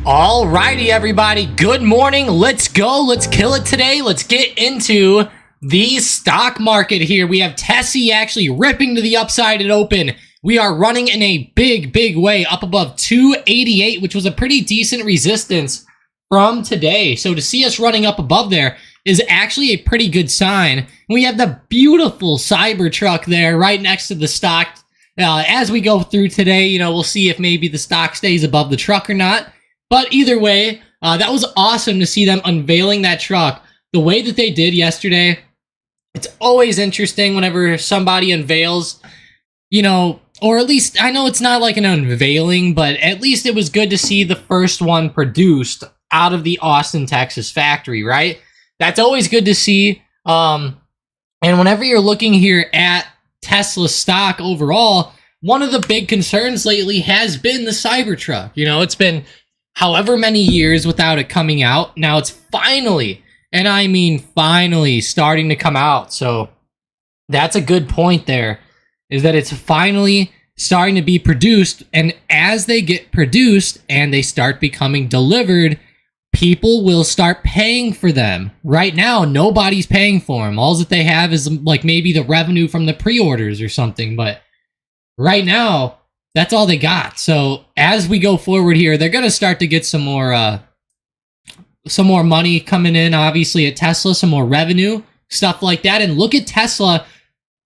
Alrighty, everybody. Good morning. Let's go. Let's kill it today. Let's get into the stock market here. We have Tessie actually ripping to the upside at open. We are running in a big way up above 288, which was a pretty decent resistance from today. So to see us running up above there is actually a pretty good sign. We have the beautiful Cybertruck there right next to the stock. As we go through today, you know, we'll see if maybe the stock stays above the truck or not. But either way, that was awesome to see them unveiling that truck the way that they did yesterday. It's always interesting whenever somebody unveils, you know, or at least, I know it's not like an unveiling, but at least it was good to see the first one produced out of the Austin, Texas factory, right? That's always good to see. And whenever you're looking here at Tesla stock overall, one of the big concerns lately has been the Cybertruck. You know, it's been however many years without it coming out. Now it's finally, and I mean finally, starting to come out. So that's a good point there, is that it's finally starting to be produced. And as they get produced and they start becoming delivered, people will start paying for them. Right now, nobody's paying for them. All that they have is like maybe the revenue from the pre-orders or something. But right now, that's all they got. So as we go forward here, they're going to start to get some more money coming in, obviously, at Tesla, some more revenue, stuff like that. And look at Tesla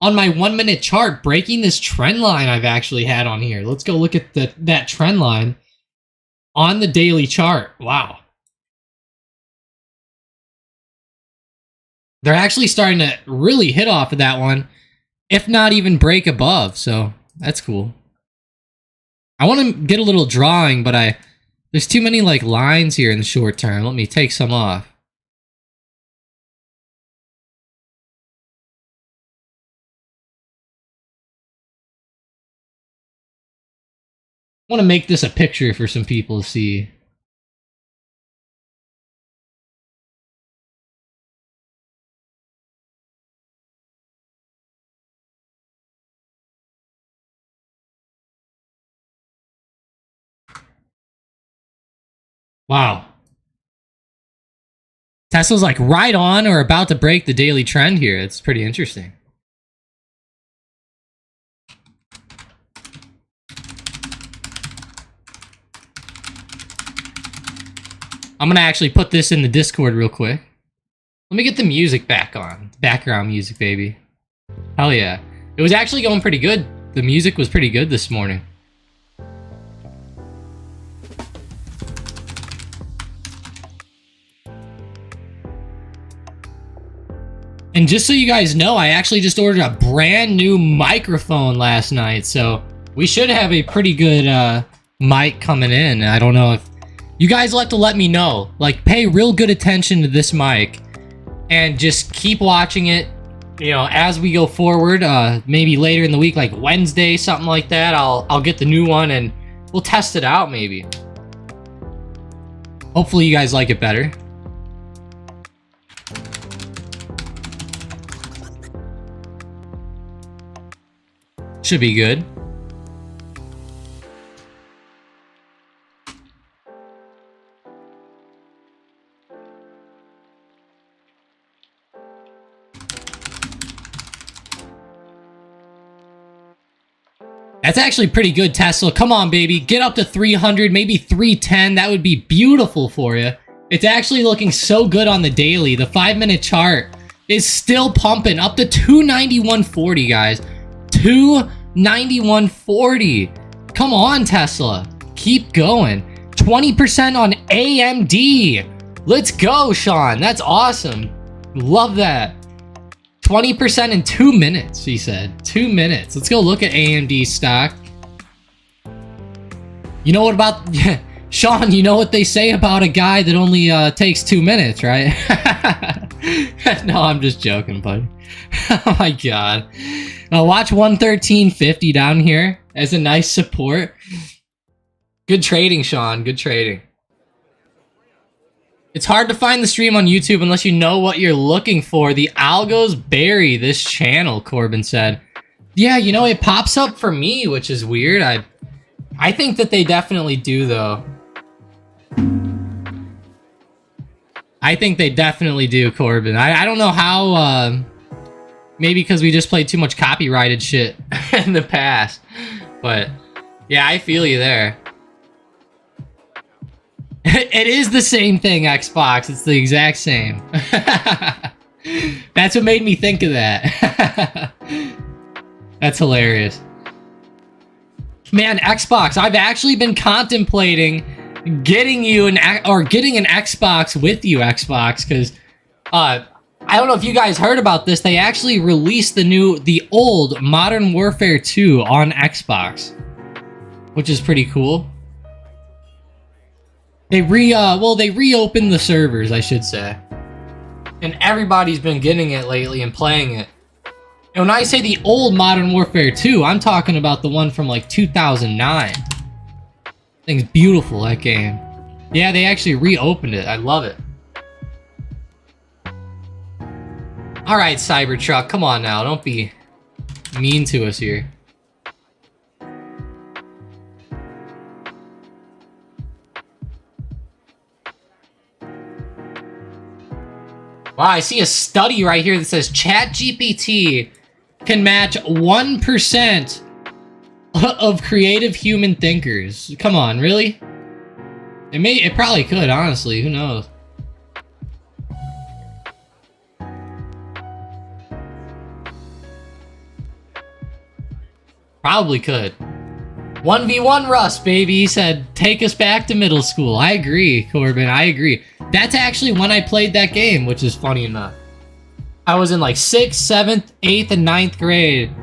on my 1 minute chart breaking this trend line I've actually had on here. Let's go look at that trend line on the daily chart. Wow. They're actually starting to really hit off of that one, if not even break above. So that's cool. I want to get a little drawing, but there's too many like lines here in the short term. Let me take some off. I want to make this a picture for some people to see. Wow. Tesla's like right on or about to break the daily trend here. It's pretty interesting. I'm going to actually put this in the Discord real quick. Let me get the music back on. Background music, baby. Hell yeah. It was actually going pretty good. The music was pretty good this morning. And just so you guys know, I actually just ordered a brand new microphone last night, so we should have a pretty good mic coming in. I don't know if you guys will have to let me know. Like, pay real good attention to this mic and just keep watching it, you know, as we go forward. Maybe later in the week, like Wednesday, something like that, I'll get the new one and we'll test it out maybe. Hopefully you guys like it better. Should be good. That's actually pretty good, Tesla. Come on, baby. Get up to 300, maybe 310. That would be beautiful for you. It's actually looking so good on the daily. The 5-minute chart is still pumping up to 291.40, guys. 291.40. Come on, Tesla. Keep going. 20% on AMD. Let's go, Sean. That's awesome. Love that. 20% in 2 minutes, he said. 2 minutes. Let's go look at AMD stock. You know what about... Sean, you know what they say about a guy that only takes 2 minutes, right? No, I'm just joking, buddy. Oh my god. Watch 113.50 down here as a nice support. Good trading, Sean. Good trading. It's hard to find the stream on YouTube unless you know what you're looking for. The algos bury this channel, Corbin said. Yeah, you know, it pops up for me, which is weird. I think that they definitely do, though. I think they definitely do, Corbin. I don't know how, maybe because we just played too much copyrighted shit in the past. But, yeah, I feel you there. It is the same thing, Xbox. It's the exact same. That's what made me think of that. That's hilarious. Man, Xbox, I've actually been contemplating getting you getting an Xbox with you, Xbox, because I don't know if you guys heard about this. They actually released the old Modern Warfare 2 on Xbox, which is pretty cool. They reopened the servers, I should say. And everybody's been getting it lately and playing it. And when I say the old Modern Warfare 2, I'm talking about the one from like 2009. Thing's beautiful, that game. Yeah, they actually reopened it. I love it. Alright, Cybertruck, come on now. Don't be mean to us here. Wow, I see a study right here that says ChatGPT can match 1% of creative human thinkers. Come on, really? It probably could, honestly. Who knows? Probably could. 1v1 Rust, baby. He said, take us back to middle school. I agree, Corbin. I agree. That's actually when I played that game, which is funny enough. I was in like 6th, 7th, 8th, and 9th grade.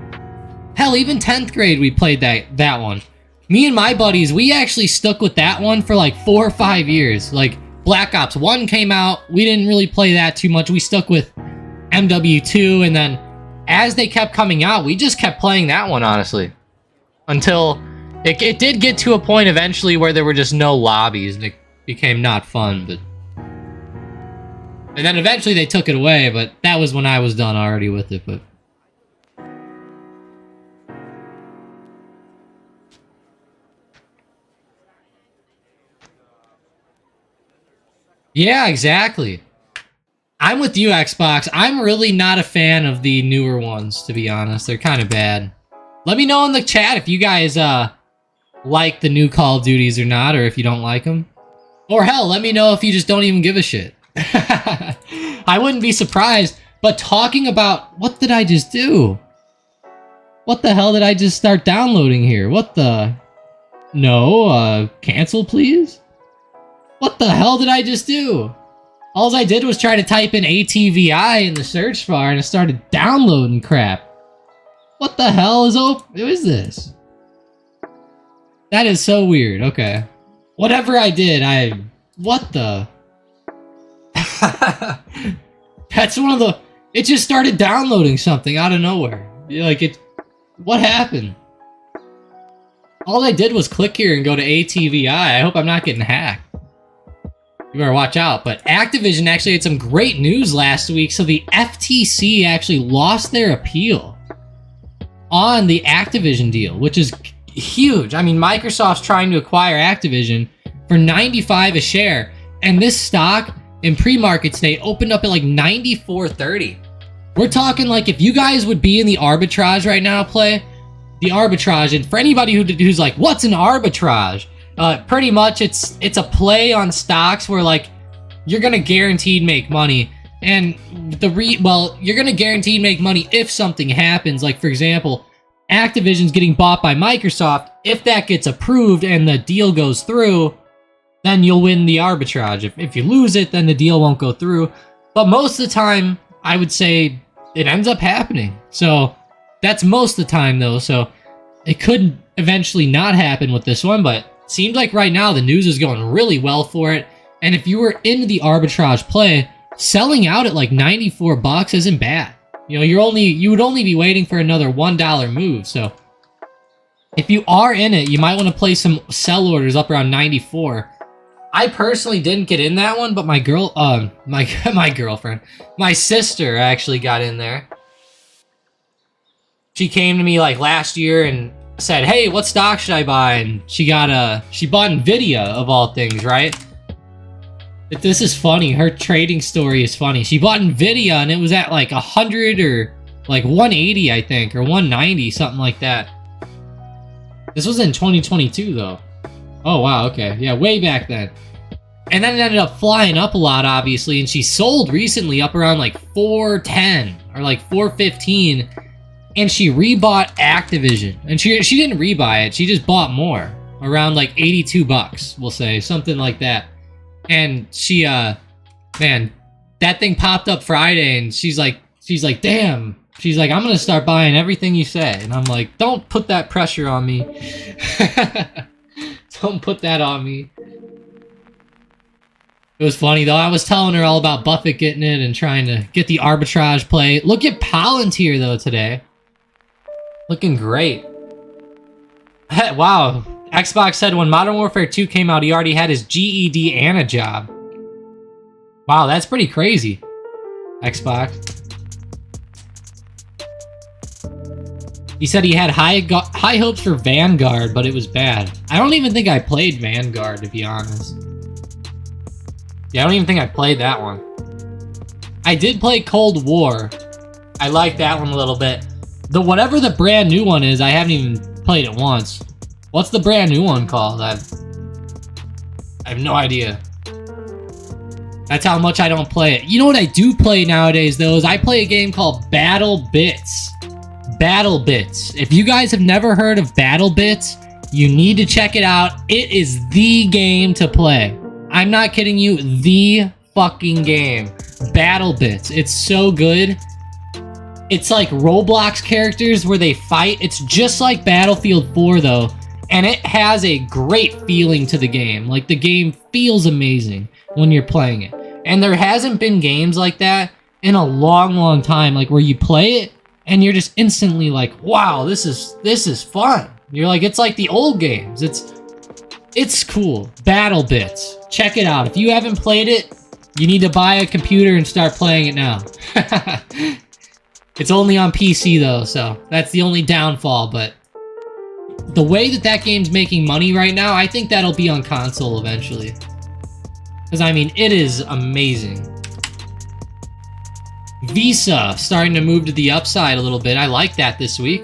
Hell, even 10th grade we played that one. Me and my buddies, we actually stuck with that one for like 4 or 5 years. Like, Black Ops 1 came out. We didn't really play that too much. We stuck with MW2, and then as they kept coming out, we just kept playing that one, honestly. Until it did get to a point eventually where there were just no lobbies, and it became not fun, but... And then eventually they took it away, but that was when I was done already with it, but... Yeah, exactly. I'm with you, Xbox. I'm really not a fan of the newer ones, to be honest. They're kind of bad. Let me know in the chat if you guys, like the new Call of Duties or not, or if you don't like them. Or hell, let me know if you just don't even give a shit. I wouldn't be surprised, but talking about... What did I just do? What the hell did I just start downloading here? What the... No, cancel please? What the hell did I just do? All I did was try to type in ATVI in the search bar and it started downloading crap. What the hell is Who is this? That is so weird. Okay. Whatever I did, what the... That's one of the... It just started downloading something out of nowhere. Like, what happened? All I did was click here and go to ATVI. I hope I'm not getting hacked. You better watch out. But Activision actually had some great news last week. So the FTC actually lost their appeal on the Activision deal, which is huge. I mean, Microsoft's trying to acquire Activision for $95 a share. And this stock in pre-market state opened up at like $94.30. We're talking like if you guys would be in the arbitrage right now, the arbitrage. And for anybody who's like, what's an arbitrage? Pretty much it's a play on stocks where like you're gonna guaranteed make money, and you're gonna guaranteed make money if something happens. Like for example, Activision's getting bought by Microsoft. If that gets approved and the deal goes through, then you'll win the arbitrage. If you lose it, then the deal won't go through. But most of the time, I would say it ends up happening. So that's most of the time though. So it could eventually not happen with this one, but seems like right now the news is going really well for it. And if you were into the arbitrage play, selling out at like 94 bucks isn't bad. You know, you would only be waiting for another $1 move. So if you are in it, you might want to place some sell orders up around 94. I personally didn't get in that one, but my girlfriend, my sister actually got in there. She came to me like last year and said, hey, what stock should I buy? And she bought Nvidia of all things, right? This is funny. Her trading story is funny. She bought Nvidia and it was at like 100 or like 180, I think, or 190, something like that. This was in 2022 though. Oh wow, okay. Yeah, way back then. And then it ended up flying up a lot, obviously, and she sold recently up around like 410 or like 415, and she rebought Activision. And she didn't rebuy it, she just bought more. Around like 82 bucks, we'll say, something like that. And she man, that thing popped up Friday and she's like, damn. She's like, I'm gonna start buying everything you say. And I'm like, don't put that pressure on me. Don't put that on me. It was funny though. I was telling her all about Buffett getting it and trying to get the arbitrage play. Look at Palantir though today. Looking great. Wow. Xbox said when Modern Warfare 2 came out, he already had his GED and a job. Wow, that's pretty crazy. Xbox. He said he had high hopes for Vanguard, but it was bad. I don't even think I played Vanguard, to be honest. Yeah, I don't even think I played that one. I did play Cold War. I liked that one a little bit. Whatever the brand new one is, I haven't even played it once. What's the brand new one called? I have no idea. That's how much I don't play it. You know what I do play nowadays, though, is I play a game called Battle Bits. Battle Bits. If you guys have never heard of Battle Bits, you need to check it out. It is the game to play. I'm not kidding you. The fucking game. Battle Bits. It's so good. It's like Roblox characters where they fight. It's just like Battlefield 4, though. And it has a great feeling to the game. Like, the game feels amazing when you're playing it. And there hasn't been games like that in a long, long time. Like, where you play it and you're just instantly like, wow, this is fun. You're like, it's like the old games. It's cool. Battle Bits. Check it out. If you haven't played it, you need to buy a computer and start playing it now. It's only on PC, though, so that's the only downfall, but the way that game's making money right now, I think that'll be on console eventually. Because, I mean, it is amazing. Visa starting to move to the upside a little bit. I like that this week.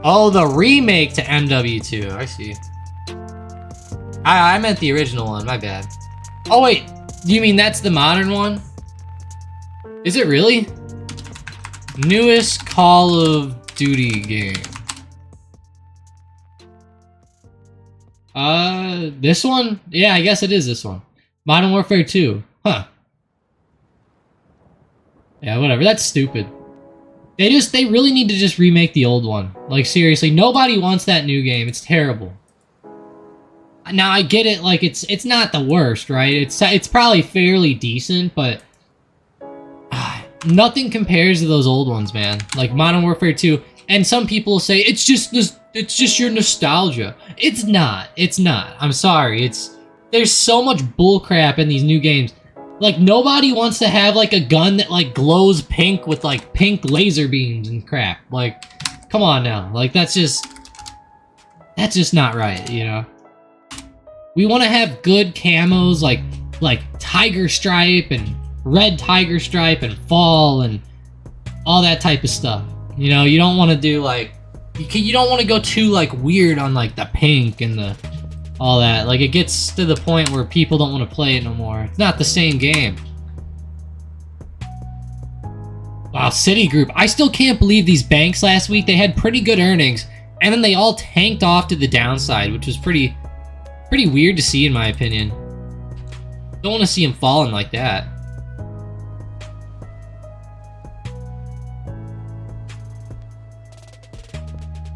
Oh, the remake to MW2. I see. I meant the original one. My bad. Oh, wait. You mean that's the modern one? Is it really? Newest Call of Duty game. This one? Yeah, I guess it is this one. Modern Warfare 2. Huh. Yeah, whatever. That's stupid. They really need to just remake the old one. Like, seriously, nobody wants that new game. It's terrible. Now, I get it, like, it's not the worst, right? It's probably fairly decent, but nothing compares to those old ones, man. Like Modern Warfare 2. And some people say it's just your nostalgia. It's not. It's not. I'm sorry. There's so much bullcrap in these new games. Like, nobody wants to have like a gun that like glows pink with like pink laser beams and crap. Like, come on now. Like, that's just not right, you know? We want to have good camos like Tiger Stripe and Red Tiger Stripe and Fall and all that type of stuff. You know, you don't want to do like, you don't want to go too like weird on like the pink and the all that. Like it gets to the point where people don't want to play it no more. It's not the same game. Wow, Citigroup. I still can't believe these banks last week. They had pretty good earnings, and then they all tanked off to the downside, which was pretty weird to see in my opinion. Don't want to see them falling like that.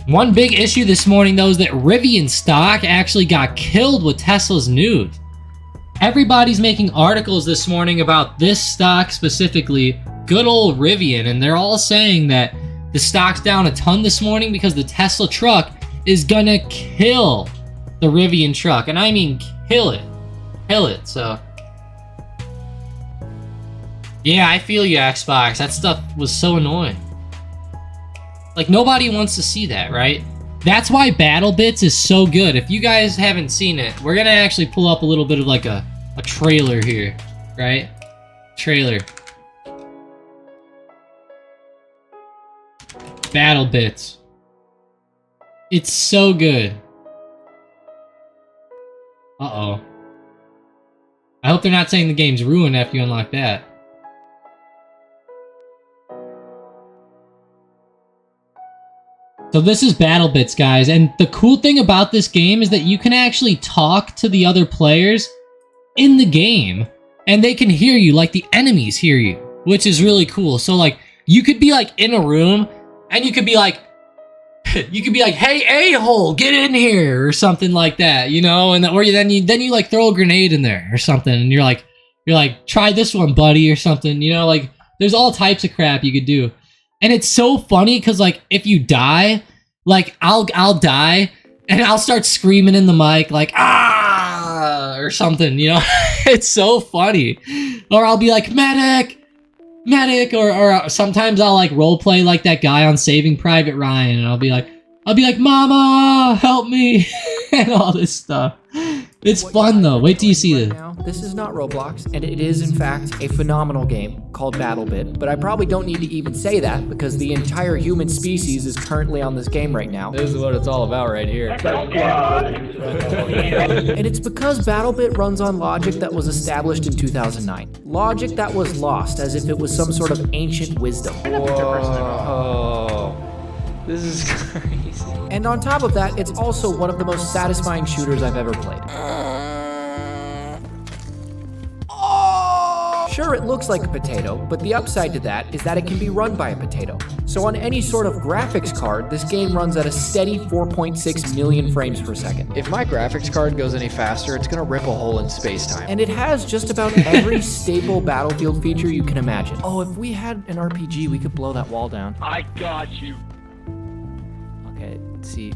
One big issue this morning, though, is that Rivian stock actually got killed with Tesla's news. Everybody's making articles this morning about this stock specifically, good old Rivian, and they're all saying that the stock's down a ton this morning because the Tesla truck is gonna kill the Rivian truck, and I mean kill it. So yeah, I feel you, Xbox. That stuff was so annoying. Like, nobody wants to see that, right? That's why BattleBits is so good. If you guys haven't seen it, we're gonna actually pull up a little bit of like a trailer here, right? Trailer. BattleBits. It's so good. Uh-oh. I hope they're not saying the game's ruined after you unlock that. So this is BattleBits, guys, and the cool thing about this game is that you can actually talk to the other players in the game, and they can hear you, like the enemies hear you, which is really cool. So like, you could be like in a room, and you could be like, hey, a-hole, get in here, or something like that, you know, and or then you like throw a grenade in there or something, and you're like, try this one, buddy, or something, you know, like there's all types of crap you could do. And it's so funny because, like, if you die, like, I'll die, and I'll start screaming in the mic, like, ah, or something, you know? It's so funny. Or I'll be like, medic, or sometimes I'll, like, roleplay like that guy on Saving Private Ryan, and I'll be like, mama, help me, and all this stuff. It's fun, though. Wait till you see this. This is not Roblox, and it is, in fact, a phenomenal game called BattleBit, but I probably don't need to even say that because the entire human species is currently on this game right now. This is what it's all about right here. And it's because BattleBit runs on logic that was established in 2009. Logic that was lost as if it was some sort of ancient wisdom. Whoa. This is crazy. And on top of that, it's also one of the most satisfying shooters I've ever played. Sure, it looks like a potato, but the upside to that is that it can be run by a potato. So on any sort of graphics card, this game runs at a steady 4.6 million frames per second. If my graphics card goes any faster, it's gonna rip a hole in space-time. And it has just about every staple Battlefield feature you can imagine. Oh, if we had an RPG, we could blow that wall down. I got you. Okay, see,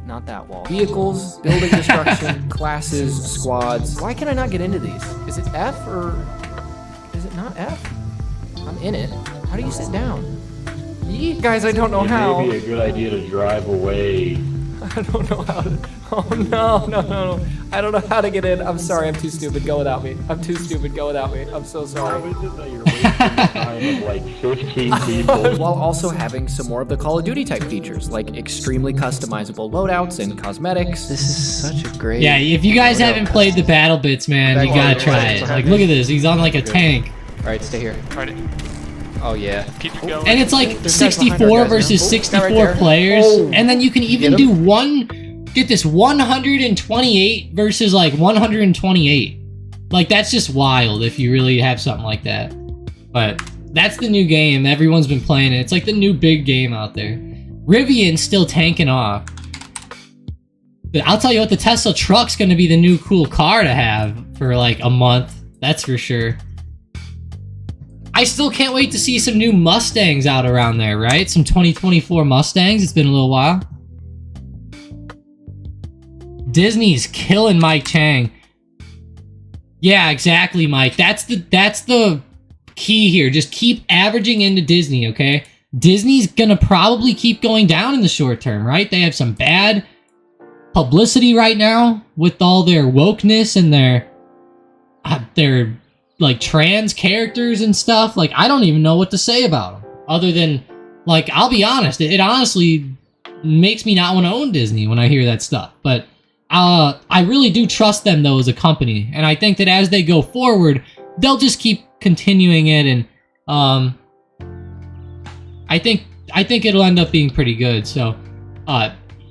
not that wall. Vehicles, building destruction, classes, squads. Why can I not get into these? Is it F or is it not F? I'm in it. How do you sit down? Yee, guys, I don't know how. It may be a good idea to drive away. I don't know how to. Oh no. I don't know how to get in. I'm sorry, I'm too stupid. Go without me. I'm too stupid. Go without me. I'm so sorry. How is it that you're wasting the time of like 15 people? While also having some more of the Call of Duty type features, like extremely customizable loadouts and cosmetics. This is such a great... Yeah, if you guys haven't played the BattleBits, man, you gotta try it. Like, look at this. He's on like a tank. Alright, stay here. Alrighty. Oh, yeah. Keep it going. And it's like There's guys behind our 64 guys, versus man. 64 players. And then you can even do get this 128 versus like 128. Like, that's just wild if you really have something like that. But that's the new game. Everyone's been playing it. It's like the new big game out there. Rivian's still tanking off. But I'll tell you what, the Tesla truck's gonna be the new cool car to have for like a month. That's for sure. I still can't wait to see some new Mustangs out around there, right? Some 2024 Mustangs. It's been a little while. Disney's killing Mike Chang. Yeah, exactly, Mike. That's the key here. Just keep averaging into Disney, okay? Disney's gonna probably keep going down in the short term, right? They have some bad publicity right now with all their wokeness and their like trans characters and stuff. Like, I don't even know what to say about them other than Like, I'll be honest, it honestly makes me not want to own Disney when I hear that stuff. But I really do trust them, though, as a company. And I think that as they go forward, they'll just keep continuing it. And I think it'll end up being pretty good. So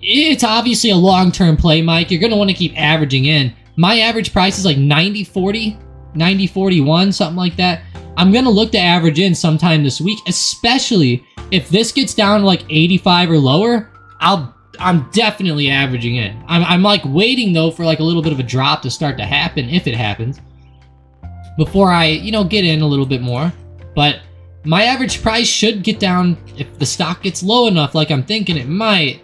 it's obviously a long-term play, Mike. You're going to want to keep averaging in. My average price is like 90-40, 90-41, something like that. I'm going to look to average in sometime this week, especially if this gets down to like 85 or lower. I'm definitely averaging in. I'm like waiting though for like a little bit of a drop to start to happen, if it happens, before I, you know, get in a little bit more. But my average price should get down if the stock gets low enough, like I'm thinking it might.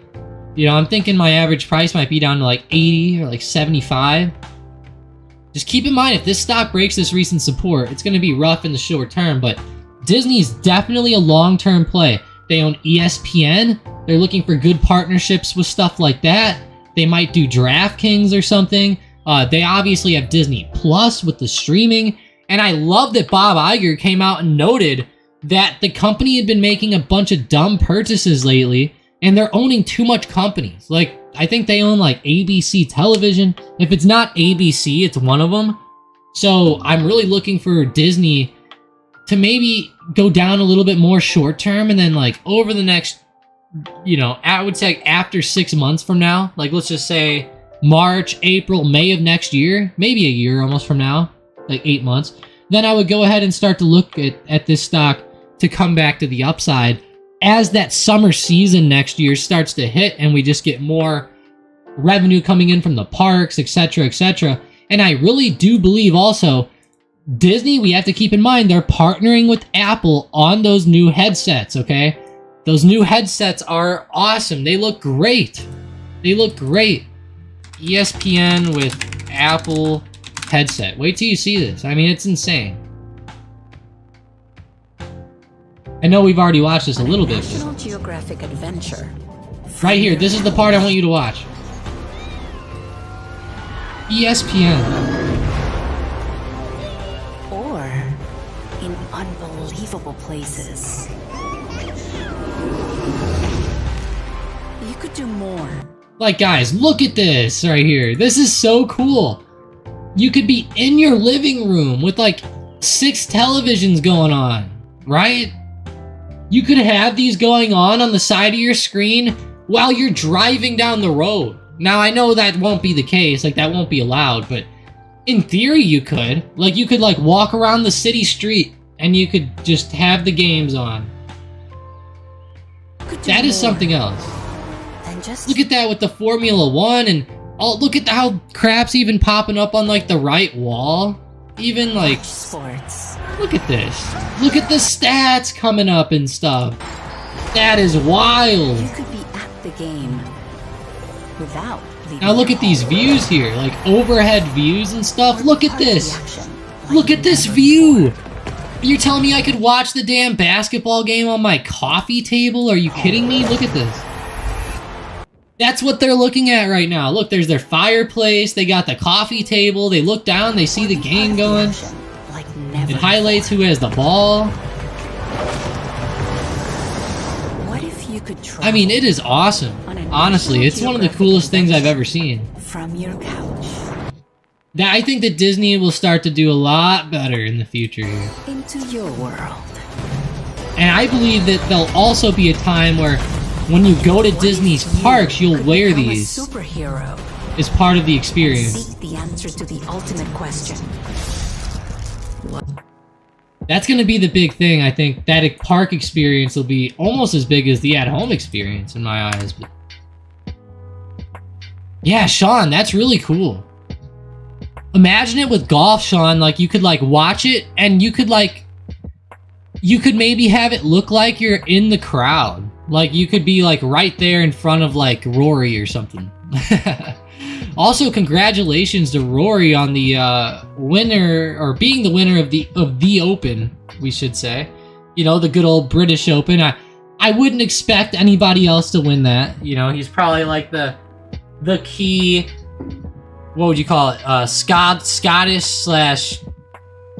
You know, I'm thinking my average price might be down to like 80 or like 75. Just keep in mind, if this stock breaks this recent support, it's going to be rough in the short term, but Disney's definitely a long-term play. They own ESPN. They're looking for good partnerships with stuff like that. They might do DraftKings or something. They obviously have Disney Plus with the streaming. And I love that Bob Iger came out and noted that the company had been making a bunch of dumb purchases lately, and they're owning too much companies. Like, I think they own like ABC Television. If it's not ABC, it's one of them. So I'm really looking for Disney to maybe go down a little bit more short term, and then like over the next, you know, I would say after 6 months from now, like let's just say March, April, May of next year, maybe a year almost from now, like 8 months, then I would go ahead and start to look at this stock to come back to the upside as that summer season next year starts to hit and we just get more revenue coming in from the parks, etc., etc. And I really do believe also Disney, we have to keep in mind, they're partnering with Apple on those new headsets, okay? Those new headsets are awesome. They look great. They look great. ESPN with Apple headset. Wait till you see this. I mean, it's insane. I know we've already watched this a little bit. National Geographic adventure. Right here, this is the part I want you to watch. ESPN. Or in unbelievable places. You could do more. Like, guys, look at this right here. This is so cool. You could be in your living room with like 6 televisions going on, right? You could have these going on the side of your screen while you're driving down the road. Now, I know that won't be the case, like that won't be allowed, but in theory you could. Like, you could like walk around the city street and you could just have the games on. That is something else. Look at that with the Formula 1, and oh, look at how crap's even popping up on like the right wall. Even like sports. Look at this. Look at the stats coming up and stuff. That is wild. You could be at the game without leaving. Now look at these views here, like overhead views and stuff. Look at this. Look at this view. You're telling me I could watch the damn basketball game on my coffee table? Are you kidding me? Look at this. That's what they're looking at right now. Look, there's their fireplace. They got the coffee table. They look down. They see the game going. It highlights who has the ball. What if you could try? I mean, it is awesome. Honestly, it's one of the coolest things I've ever seen. From your couch. I think that Disney will start to do a lot better in the future here. Into your world. And I believe that there'll also be a time where when you go to Disney's parks, you'll wear these superhero as part of the experience. Seek the answer to the ultimate question. That's going to be the big thing. I think that park experience will be almost as big as the at-home experience in my eyes. But yeah, Sean, that's really cool. Imagine it with golf, Sean. Like, you could like watch it, and you could maybe have it look like you're in the crowd. Like, you could be like right there in front of like Rory or something. Also, congratulations to Rory on the winner, or being the winner of the Open, we should say. You know, the good old British Open. I wouldn't expect anybody else to win that. You know, he's probably like the key, what would you call it? Scottish /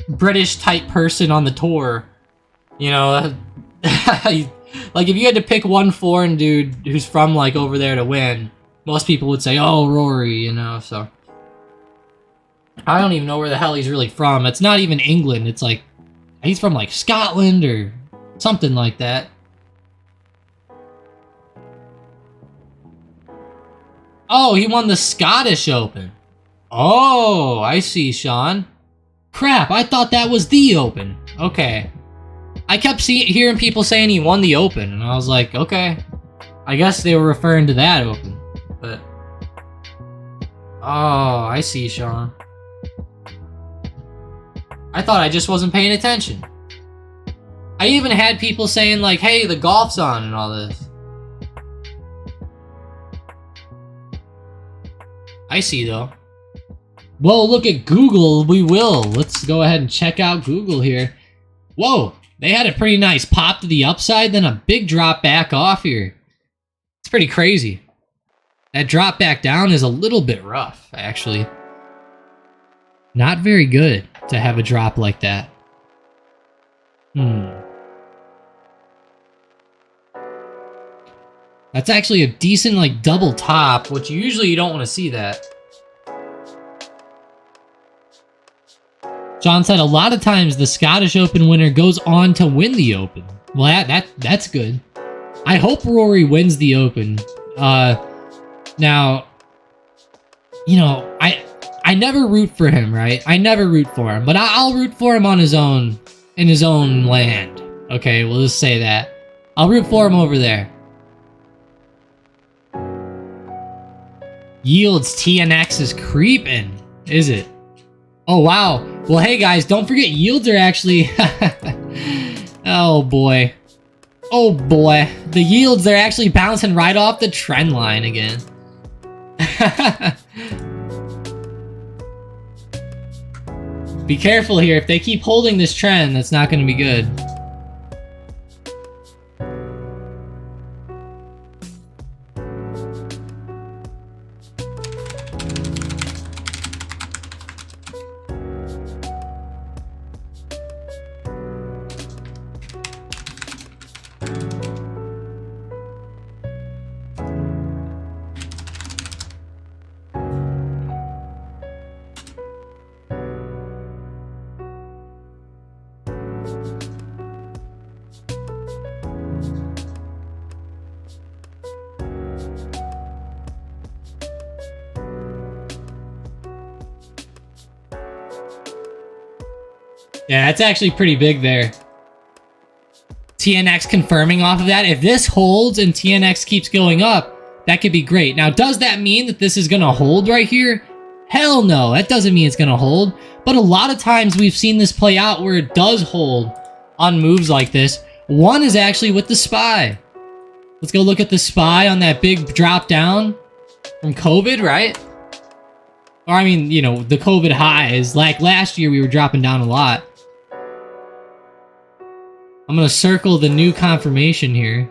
British type person on the tour. You know, Like, if you had to pick one foreign dude who's from, like, over there to win, most people would say, oh, Rory, you know, so. I don't even know where the hell he's really from. It's not even England. It's like, he's from, like, Scotland or something like that. Oh, he won the Scottish Open. Oh, I see, Sean. Crap, I thought that was the Open. Okay. I kept hearing people saying he won the Open, and I was like, okay. I guess they were referring to that Open, but... Oh, I see, Sean. I thought I just wasn't paying attention. I even had people saying, like, hey, the golf's on and all this. I see, though. Well, look at Google. We will. Let's go ahead and check out Google here. Whoa, they had a pretty nice pop to the upside, then a big drop back off here. It's pretty crazy. That drop back down is a little bit rough, actually. Not very good to have a drop like that. That's actually a decent, like, double top, which usually you don't want to see that. John said a lot of times the Scottish Open winner goes on to win the Open. Well, that's good. I hope Rory wins the Open. Now, you know, I never root for him, right? I never root for him, but I'll root for him on his own, in his own land. Okay, we'll just say that. I'll root for him over there. Yields TNX is creeping, is it? Oh, wow. Well, hey, guys, don't forget yields are actually... Oh, boy. Oh, boy. The yields, they're actually bouncing right off the trend line again. Be careful here. If they keep holding this trend, that's not going to be good. Yeah, that's actually pretty big there. TNX confirming off of that. If this holds and TNX keeps going up, that could be great. Now, does that mean that this is going to hold right here? Hell no, that doesn't mean it's going to hold. But a lot of times we've seen this play out where it does hold on moves like this. One is actually with the SPY. Let's go look at the SPY on that big drop down from COVID, right? Or I mean, you know, the COVID highs. Like last year we were dropping down a lot. I'm going to circle the new confirmation here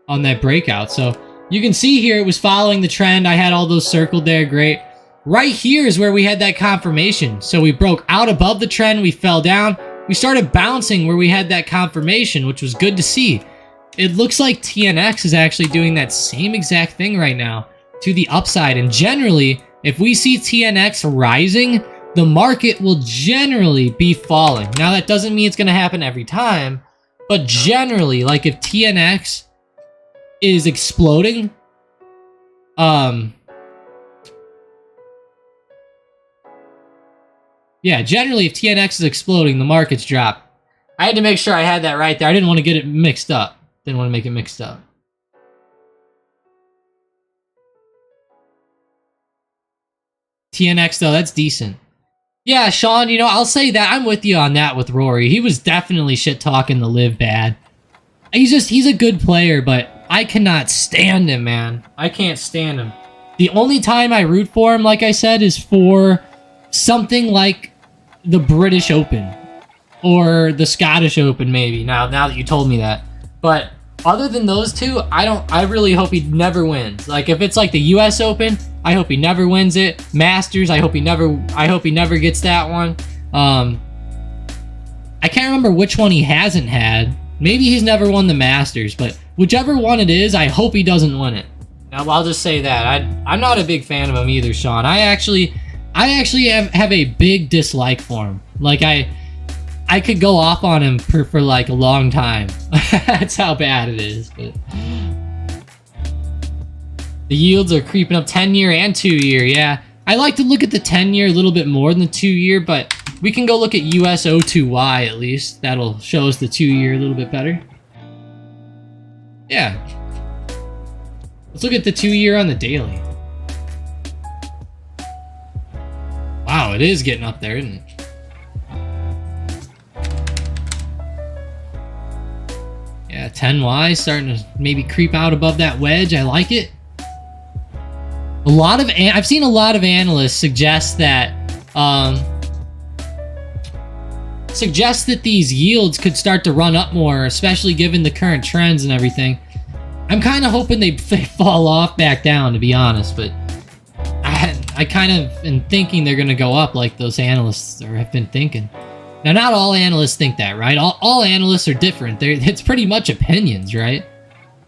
on that breakout. So you can see here it was following the trend. I had all those circled there. Great. Right here is where we had that confirmation. So we broke out above the trend. We fell down. We started bouncing where we had that confirmation, which was good to see. It looks like TNX is actually doing that same exact thing right now to the upside. And generally, if we see TNX rising, the market will generally be falling. Now, that doesn't mean it's going to happen every time. But generally, like if TNX is exploding, yeah, generally if TNX is exploding, the markets drop. I had to make sure I had that right there. I didn't want to get it mixed up. Didn't want to make it mixed up. TNX though, that's decent. Yeah, Sean, you know, I'll say that. I'm with you on that with Rory. He was definitely shit-talking the live bad. He's a good player, but I cannot stand him, man. I can't stand him. The only time I root for him, like I said, is for something like the British Open. Or the Scottish Open, maybe, now that you told me that. But other than those two, I really hope he never wins. Like, if it's like the US Open, I hope he never wins it. Masters, I hope he never gets that one. I can't remember which one he hasn't had. Maybe he's never won the Masters, but whichever one it is, I hope he doesn't win it. Now, I'll just say that. I'm not a big fan of him either, Sean. I actually have a big dislike for him. Like, I could go off on him for like a long time. That's how bad it is. But the yields are creeping up 10-year and 2-year. Yeah, I like to look at the 10-year a little bit more than the 2-year, but we can go look at US02Y at least. That'll show us the 2-year a little bit better. Yeah. Let's look at the 2-year on the daily. Wow, it is getting up there, isn't it? Yeah, 10Y starting to maybe creep out above that wedge. I like it. I've seen a lot of analysts suggest that these yields could start to run up more, especially given the current trends and everything. I'm kind of hoping they fall off back down, to be honest, but I kind of am thinking they're going to go up like those analysts have been thinking. Now, not all analysts think that, right? All analysts are different. It's pretty much opinions, right?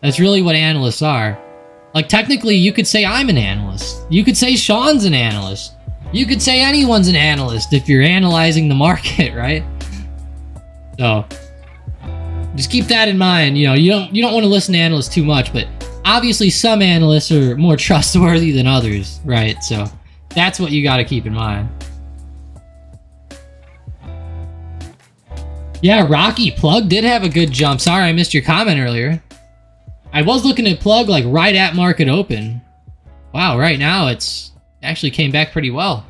That's really what analysts are. Like, technically, you could say I'm an analyst. You could say Sean's an analyst. You could say anyone's an analyst if you're analyzing the market, right? So, just keep that in mind. You know, you don't want to listen to analysts too much, but obviously some analysts are more trustworthy than others, right? So, that's what you got to keep in mind. Yeah, Rocky, Plug did have a good jump. Sorry, I missed your comment earlier. I was looking at Plug like right at market open. Wow, right now it's actually came back pretty well.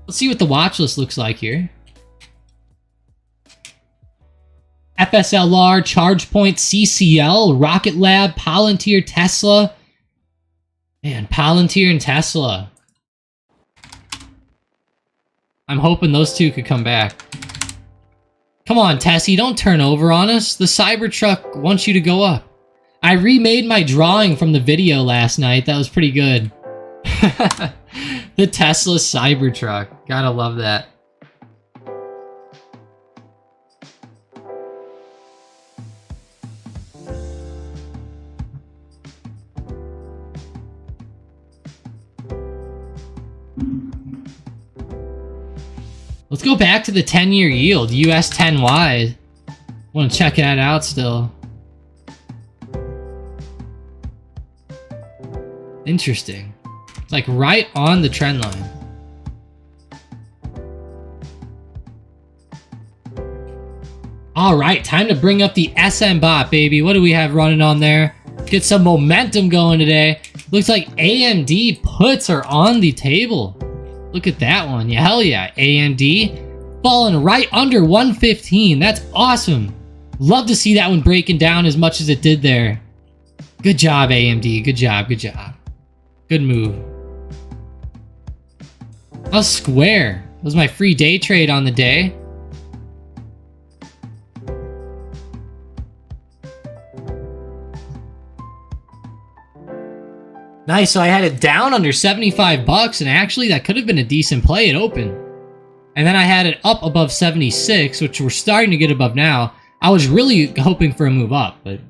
Let's see what the watch list looks like here. FSLR, ChargePoint, CCL, Rocket Lab, Palantir, Tesla. Man, Palantir and Tesla. I'm hoping those two could come back. Come on, Tessie, don't turn over on us. The Cybertruck wants you to go up. I remade my drawing from the video last night. That was pretty good. The Tesla Cybertruck. Gotta love that. Let's go back to the 10-year yield, US 10Y. Want to check that out still. Interesting. It's like right on the trend line. All right, time to bring up the SM bot, baby. What do we have running on there? Get some momentum going today. Looks like AMD puts are on the table. Look at that one. Yeah, hell yeah. AMD falling right under 115. That's awesome. Love to see that one breaking down as much as it did there. Good job, AMD. Good job. Good job. Good move. How's Square? That was my free day trade on the day. Nice, so I had it down under 75 bucks, and actually that could have been a decent play at open. And then I had it up above 76, which we're starting to get above now. I was really hoping for a move up, but...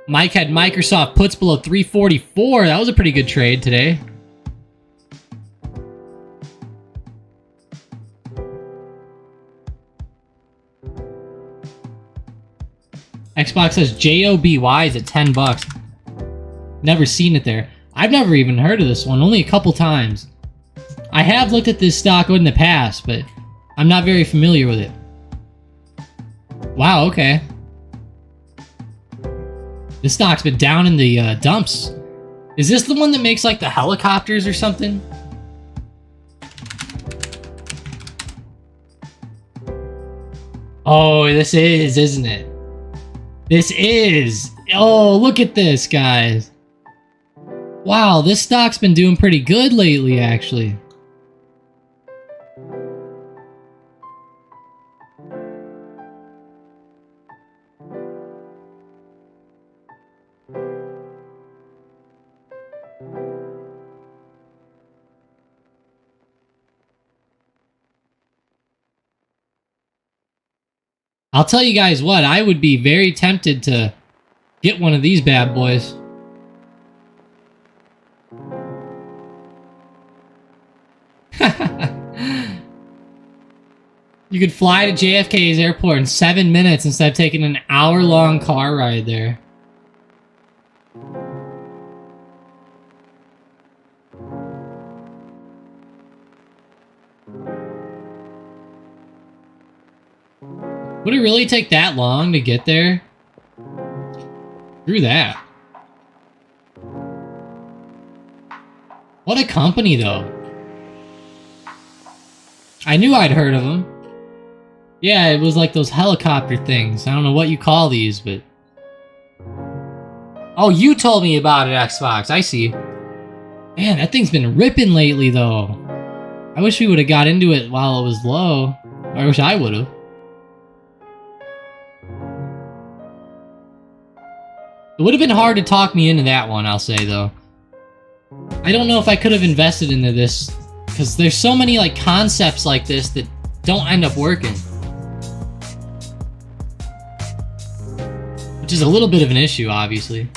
Mike had Microsoft puts below 344. That was a pretty good trade today. Xbox says JOBY is at 10 bucks. Never seen it there. I've never even heard of this one, only a couple times. I have looked at this stock in the past, but I'm not very familiar with it. Wow, okay. This stock's been down in the dumps. Is this the one that makes like the helicopters or something? Oh, this is, isn't it? This is. Oh, look at this, guys. Wow, this stock's been doing pretty good lately, actually. I'll tell you guys what, I would be very tempted to get one of these bad boys. You could fly to JFK's airport in 7 minutes instead of taking an hour-long car ride there. Would it really take that long to get there? Screw that. What a company, though. I knew I'd heard of them. Yeah, it was like those helicopter things. I don't know what you call these, but... Oh, you told me about it, Xbox. I see. Man, that thing's been ripping lately, though. I wish we would have got into it while it was low. I wish I would have. It would have been hard to talk me into that one, I'll say, though. I don't know if I could have invested into this, because there's so many like concepts like this that don't end up working. Which is a little bit of an issue, obviously.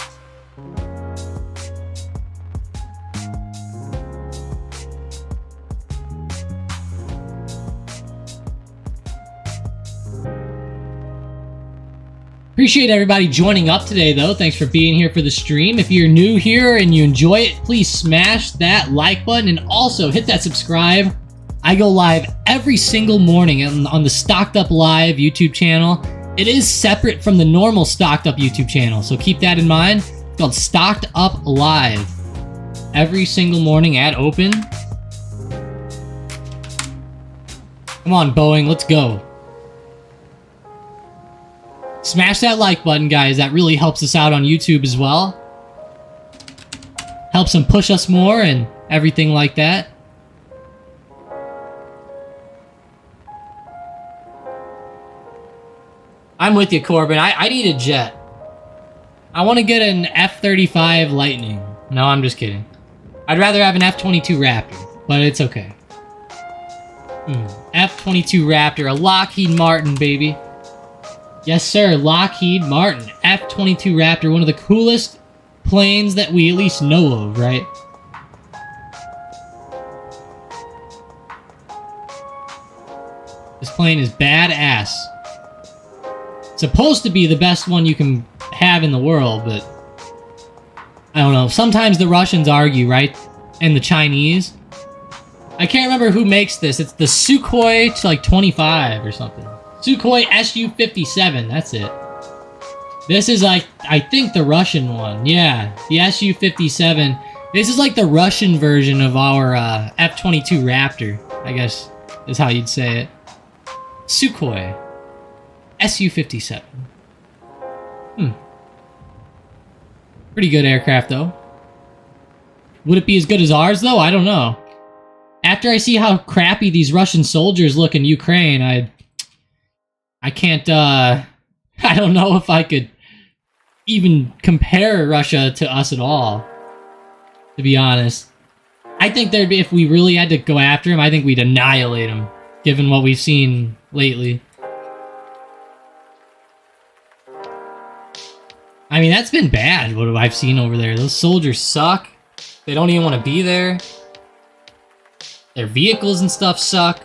Appreciate everybody joining up today, though. Thanks for being here for the stream. If you're new here and you enjoy it, please smash that like button and also hit that subscribe. I go live every single morning on the Stocked Up Live YouTube channel. It is separate from the normal Stocked Up YouTube channel, so keep that in mind. It's called Stocked Up Live. Every single morning at open. Come on, Boeing, let's go. Smash that like button, guys. That really helps us out on YouTube as well. Helps them push us more and everything like that. I'm with you, Corbin. I need a jet. I want to get an F-35 Lightning. No, I'm just kidding. I'd rather have an F-22 Raptor, but it's okay. F-22 Raptor, a Lockheed Martin, baby. Yes, sir, Lockheed Martin. F-22 Raptor, one of the coolest planes that we at least know of, right? This plane is badass. Supposed to be the best one you can have in the world, but... I don't know. Sometimes the Russians argue, right? And the Chinese. I can't remember who makes this. It's the Sukhoi like 25 or something. Sukhoi Su-57, that's it. This is like, I think the Russian one. Yeah, the Su-57. This is like the Russian version of our F-22 Raptor, I guess is how you'd say it. Sukhoi Su-57. Pretty good aircraft, though. Would it be as good as ours, though? I don't know. After I see how crappy these Russian soldiers look in Ukraine, I can't, I don't know if I could even compare Russia to us at all, to be honest. I think there'd be, if we really had to go after him, I think we'd annihilate him, given what we've seen lately. I mean, that's been bad, what I've seen over there. Those soldiers suck. They don't even want to be there. Their vehicles and stuff suck.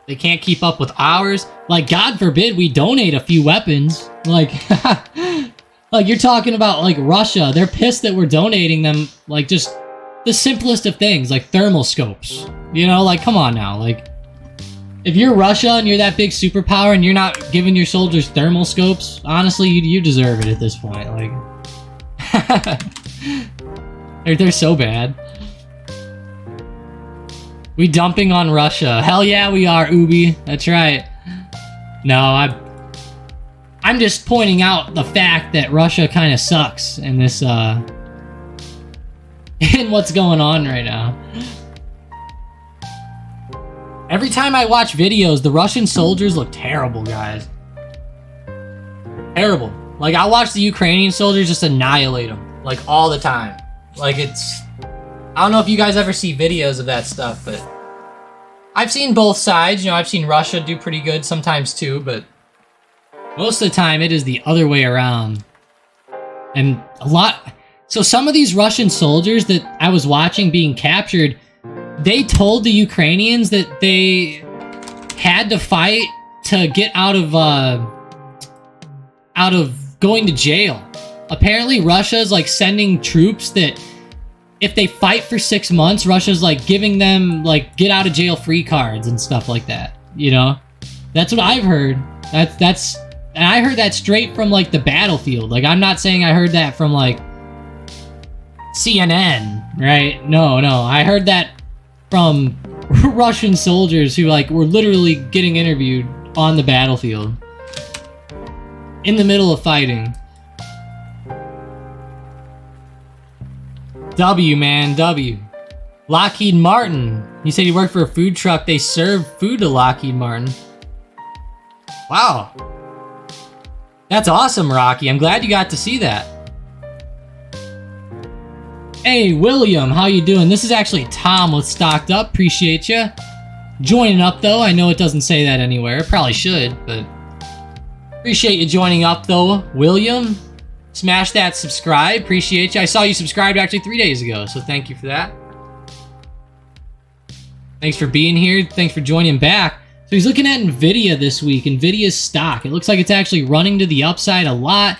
They can't keep up with ours. Like, God forbid we donate a few weapons. Like, like you're talking about, like, Russia. They're pissed that we're donating them, like, just the simplest of things, like thermal scopes. You know, like, come on now. Like, if you're Russia and you're that big superpower and you're not giving your soldiers thermal scopes, honestly, you deserve it at this point. Like, they're so bad. We dumping on Russia. Hell yeah, we are, Ubi. That's right. No, I'm just pointing out the fact that Russia kind of sucks in this, in what's going on right now. Every time I watch videos, the Russian soldiers look terrible, guys. Terrible. Like, I watch the Ukrainian soldiers just annihilate them. Like, all the time. Like, it's... I don't know if you guys ever see videos of that stuff, but... I've seen both sides. You know, I've seen Russia do pretty good sometimes, too, but... Most of the time, it is the other way around. And so some of these Russian soldiers that I was watching being captured, they told the Ukrainians that they had to fight to get out of going to jail. Apparently, Russia's like sending troops that if they fight for 6 months, Russia's like giving them like get out of jail free cards and stuff like that. You know, that's what I've heard. And I heard that straight from like the battlefield. Like, I'm not saying I heard that from like CNN, right? No, I heard that from Russian soldiers who like were literally getting interviewed on the battlefield in the middle of fighting. W, man, W. Lockheed Martin. He said he worked for a food truck. They serve food to Lockheed Martin. Wow. That's awesome, Rocky. I'm glad you got to see that. Hey, William, how you doing? This is actually Tom with Stocked Up. Appreciate you joining up, though. I know it doesn't say that anywhere. Probably should, but appreciate you joining up, though, William. Smash that subscribe. Appreciate you. I saw you subscribed actually 3 days ago, so thank you for that. Thanks for being here. Thanks for joining back. So he's looking at NVIDIA this week. NVIDIA's stock. It looks like it's actually running to the upside a lot.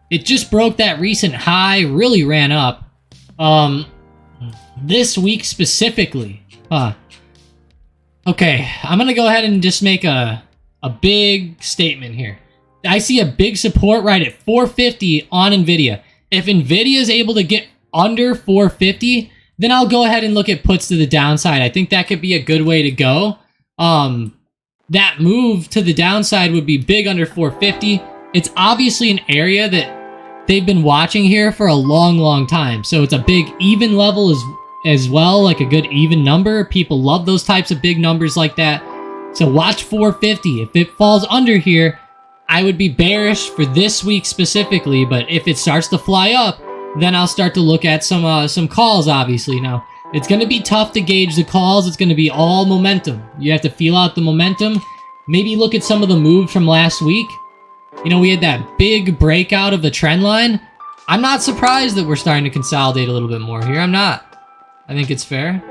It just broke that recent high, really ran up. This week specifically. Okay, I'm gonna go ahead and just make a big statement here. I see a big support right at 450 on NVIDIA. If NVIDIA is able to get under 450, then I'll go ahead and look at puts to the downside. I think that could be a good way to go. That move to the downside would be big under 450. It's obviously an area that they've been watching here for a long time. So it's a big even level as well, like a good even number. People love those types of big numbers like that. So watch 450. If it falls under here, I would be bearish for this week specifically, but if it starts to fly up, then I'll start to look at some calls, obviously. Now, it's going to be tough to gauge the calls. It's going to be all momentum. You have to feel out the momentum. Maybe look at some of the moves from last week. You know, we had that big breakout of the trend line. I'm not surprised that we're starting to consolidate a little bit more here. I'm not. I think it's fair.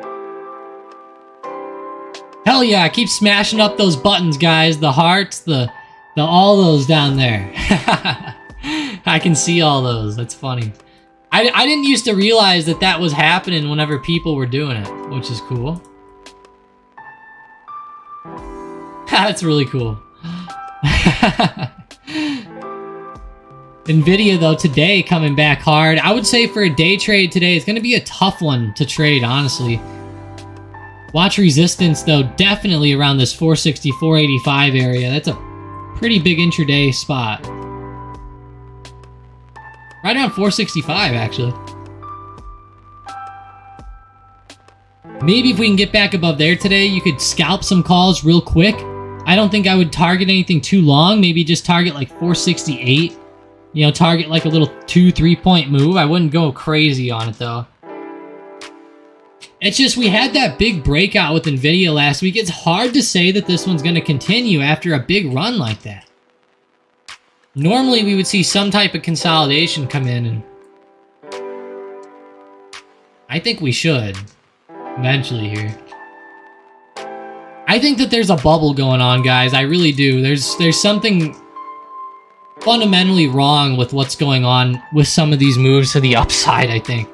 Hell yeah, keep smashing up those buttons, guys. The hearts, the all those down there. I can see all those. That's funny. I didn't used to realize that that was happening whenever people were doing it, which is cool. That's really cool. NVIDIA, though, today coming back hard. I would say for a day trade today, it's going to be a tough one to trade, honestly. Watch resistance, though, definitely around this 460, 485 area. That's a pretty big intraday spot. Right around 465, actually. Maybe if we can get back above there today, you could scalp some calls real quick. I don't think I would target anything too long. Maybe just target like 468. You know, target like a little 2-3 point move. I wouldn't go crazy on it, though. It's just we had that big breakout with NVIDIA last week. It's hard to say that this one's going to continue after a big run like that. Normally, we would see some type of consolidation come in, and I think we should eventually here. I think that there's a bubble going on, guys. I really do. There's something fundamentally wrong with what's going on with some of these moves to the upside, I think.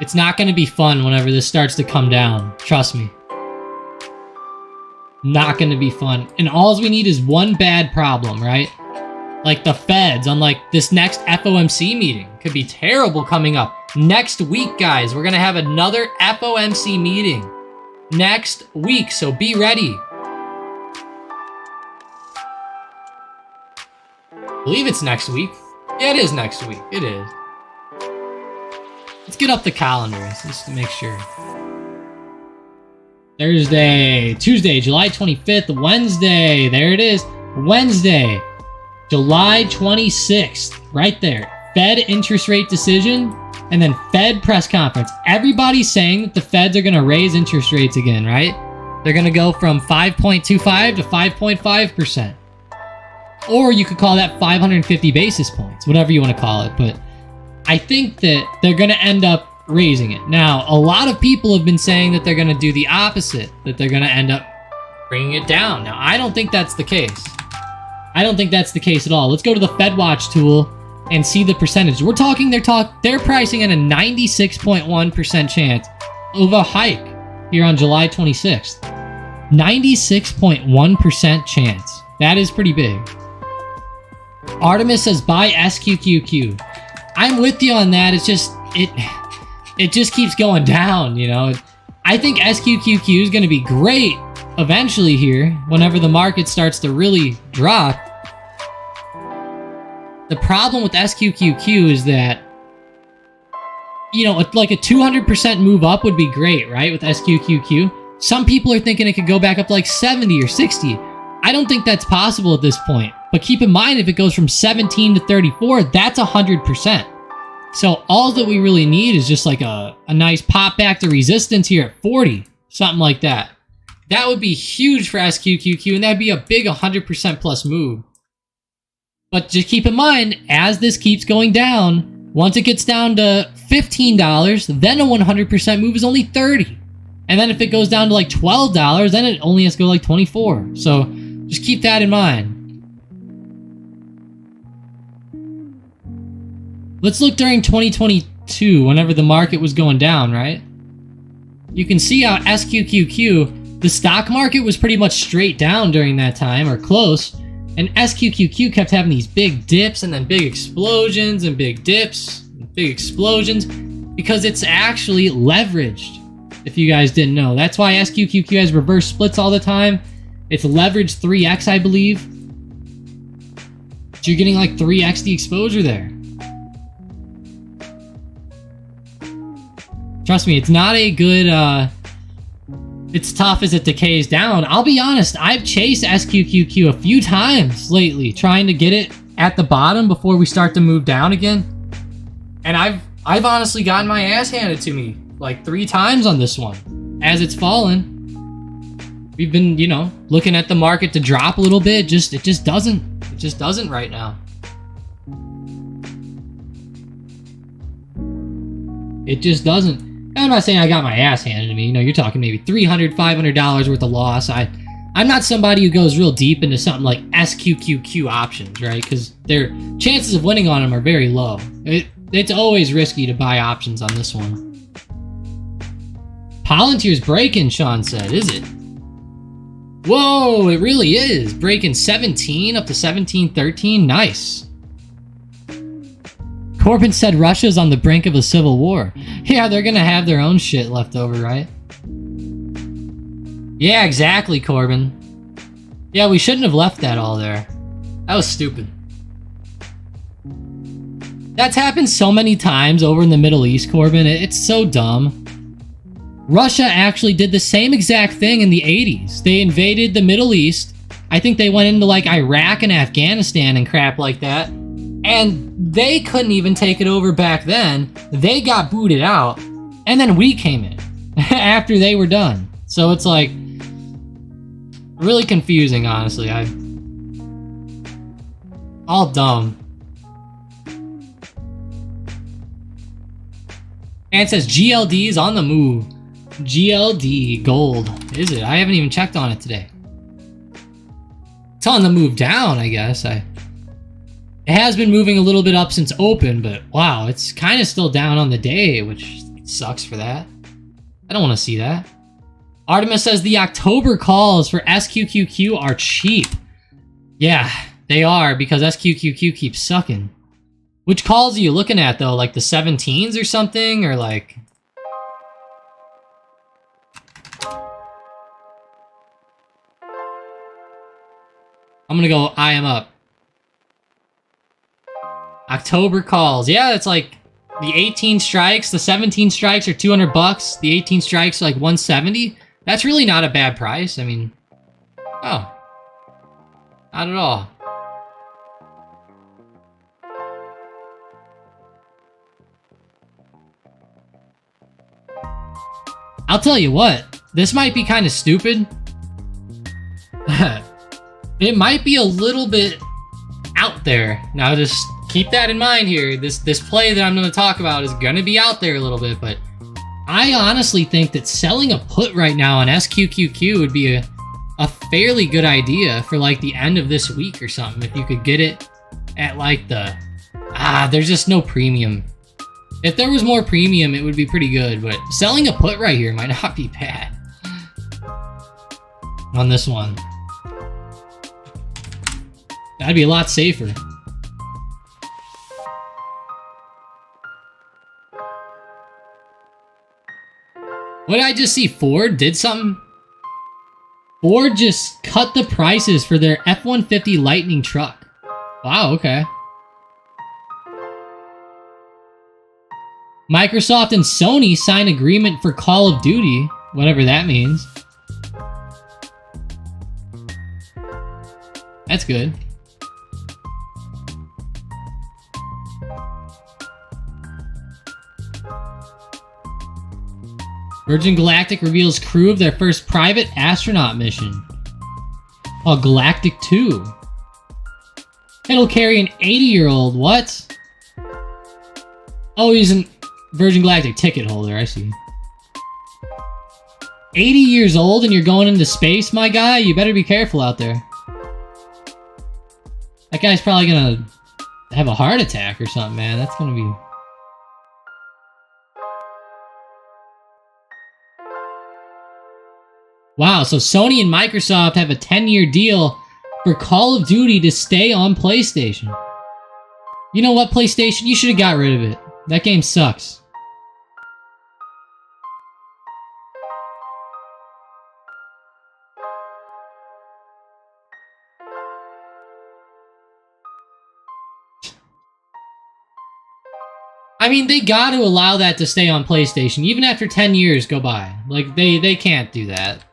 It's not going to be fun whenever this starts to come down. Trust me. Not going to be fun. And all we need is one bad problem, right? Like the Feds on like this next FOMC meeting. Could be terrible coming up. Next week, guys, we're going to have another FOMC meeting. Next week, so be ready. I believe it's next week. Yeah, it is next week. It is. Let's get up the calendars just to make sure. Thursday, Tuesday, July 25th, Wednesday. There it is. Wednesday, July 26th. Right there. Fed interest rate decision and then Fed press conference. Everybody's saying that the Feds are going to raise interest rates again, right? They're going to go from 5.25 to 5.5%. Or you could call that 550 basis points, whatever you want to call it. But I think that they're going to end up raising it. Now, a lot of people have been saying that they're going to do the opposite, that they're going to end up bringing it down. Now, I don't think that's the case. I don't think that's the case at all. Let's go to the FedWatch tool and see the percentage. We're talking, they're pricing at a 96.1% chance of a hike here on July 26th. 96.1% chance. That is pretty big. Artemis says buy SQQQ. I'm with you on that. It's just it just keeps going down, you know. I think SQQQ is going to be great eventually here whenever the market starts to really drop. The problem with SQQQ is that, you know, like a 200% move up would be great, right? With SQQQ. Some people are thinking it could go back up to like 70 or 60. I don't think that's possible at this point. But keep in mind, if it goes from 17 to 34, that's 100%. So all that we really need is just like a nice pop back to resistance here at 40. Something like that. That would be huge for SQQQ, and that'd be a big 100% plus move. But just keep in mind, as this keeps going down, once it gets down to $15, then a 100% move is only 30. And then if it goes down to like $12, then it only has to go like 24. So just keep that in mind. Let's look during 2022, whenever the market was going down, right? You can see how SQQQ, the stock market was pretty much straight down during that time, or close. And SQQQ kept having these big dips and then big explosions and big dips, and big explosions, because it's actually leveraged, if you guys didn't know. That's why SQQQ has reverse splits all the time. It's leveraged 3x, I believe. So you're getting like 3x the exposure there. Trust me, it's not a good, it's tough as it decays down. I'll be honest, I've chased SQQQ a few times lately, trying to get it at the bottom before we start to move down again. And I've honestly gotten my ass handed to me like 3 times on this one. As it's fallen, we've been, you know, looking at the market to drop a little bit. It just doesn't right now. It just doesn't. I'm not saying I got my ass handed to me. You know, you're talking maybe $300, $500 worth of loss. I'm not somebody who goes real deep into something like SQQQ options, right? Because their chances of winning on them are very low. It's always risky to buy options on this one. Palantir's breaking, Sean said, is it? Whoa, it really is. Breaking 17 up to 1713. Nice. Corbin said Russia's on the brink of a civil war. Yeah, they're gonna have their own shit left over, right? Yeah, exactly, Corbin. Yeah, we shouldn't have left that all there. That was stupid. That's happened so many times over in the Middle East, Corbin. It's so dumb. Russia actually did the same exact thing in the 80s. They invaded the Middle East. I think they went into like Iraq and Afghanistan and crap like that. And they couldn't even take it over back then. They got booted out. And then we came in after they were done. So it's like really confusing, honestly. All dumb. And it says GLD is on the move. GLD gold. Is it? I haven't even checked on it today. It's on the move down, I guess. It has been moving a little bit up since open, but wow, it's kind of still down on the day, which sucks for that. I don't want to see that. Artemis says the October calls for SQQQ are cheap. Yeah, they are, because SQQQ keeps sucking. Which calls are you looking at, though? Like the 17s or something? Or like... I'm gonna go I am up. October calls. Yeah, it's like the 18 strikes. The 17 strikes are 200 bucks. The 18 strikes are like 170. That's really not a bad price. I mean, oh, not at all. I'll tell you what, this might be kind of stupid. It might be a little bit out there. Now just keep that in mind here. This play that I'm going to talk about is going to be out there a little bit, but I honestly think that selling a put right now on SQQQ would be a fairly good idea for like the end of this week or something. If you could get it at like the... there's just no premium. If there was more premium, it would be pretty good, but selling a put right here might not be bad. On this one. That'd be a lot safer. What did I just see? Ford did something? Ford just cut the prices for their F-150 Lightning truck. Wow, okay. Microsoft and Sony sign agreement for Call of Duty, whatever that means. That's good. Virgin Galactic reveals crew of their first private astronaut mission. Oh, Galactic 2. It'll carry an 80-year-old. What? Oh, he's a Virgin Galactic ticket holder. I see. 80 years old and you're going into space, my guy? You better be careful out there. That guy's probably gonna have a heart attack or something, man. That's gonna be... Wow, so Sony and Microsoft have a 10-year deal for Call of Duty to stay on PlayStation. You know what, PlayStation? You should have got rid of it. That game sucks. I mean, they got to allow that to stay on PlayStation, even after 10 years go by. Like, they can't do that.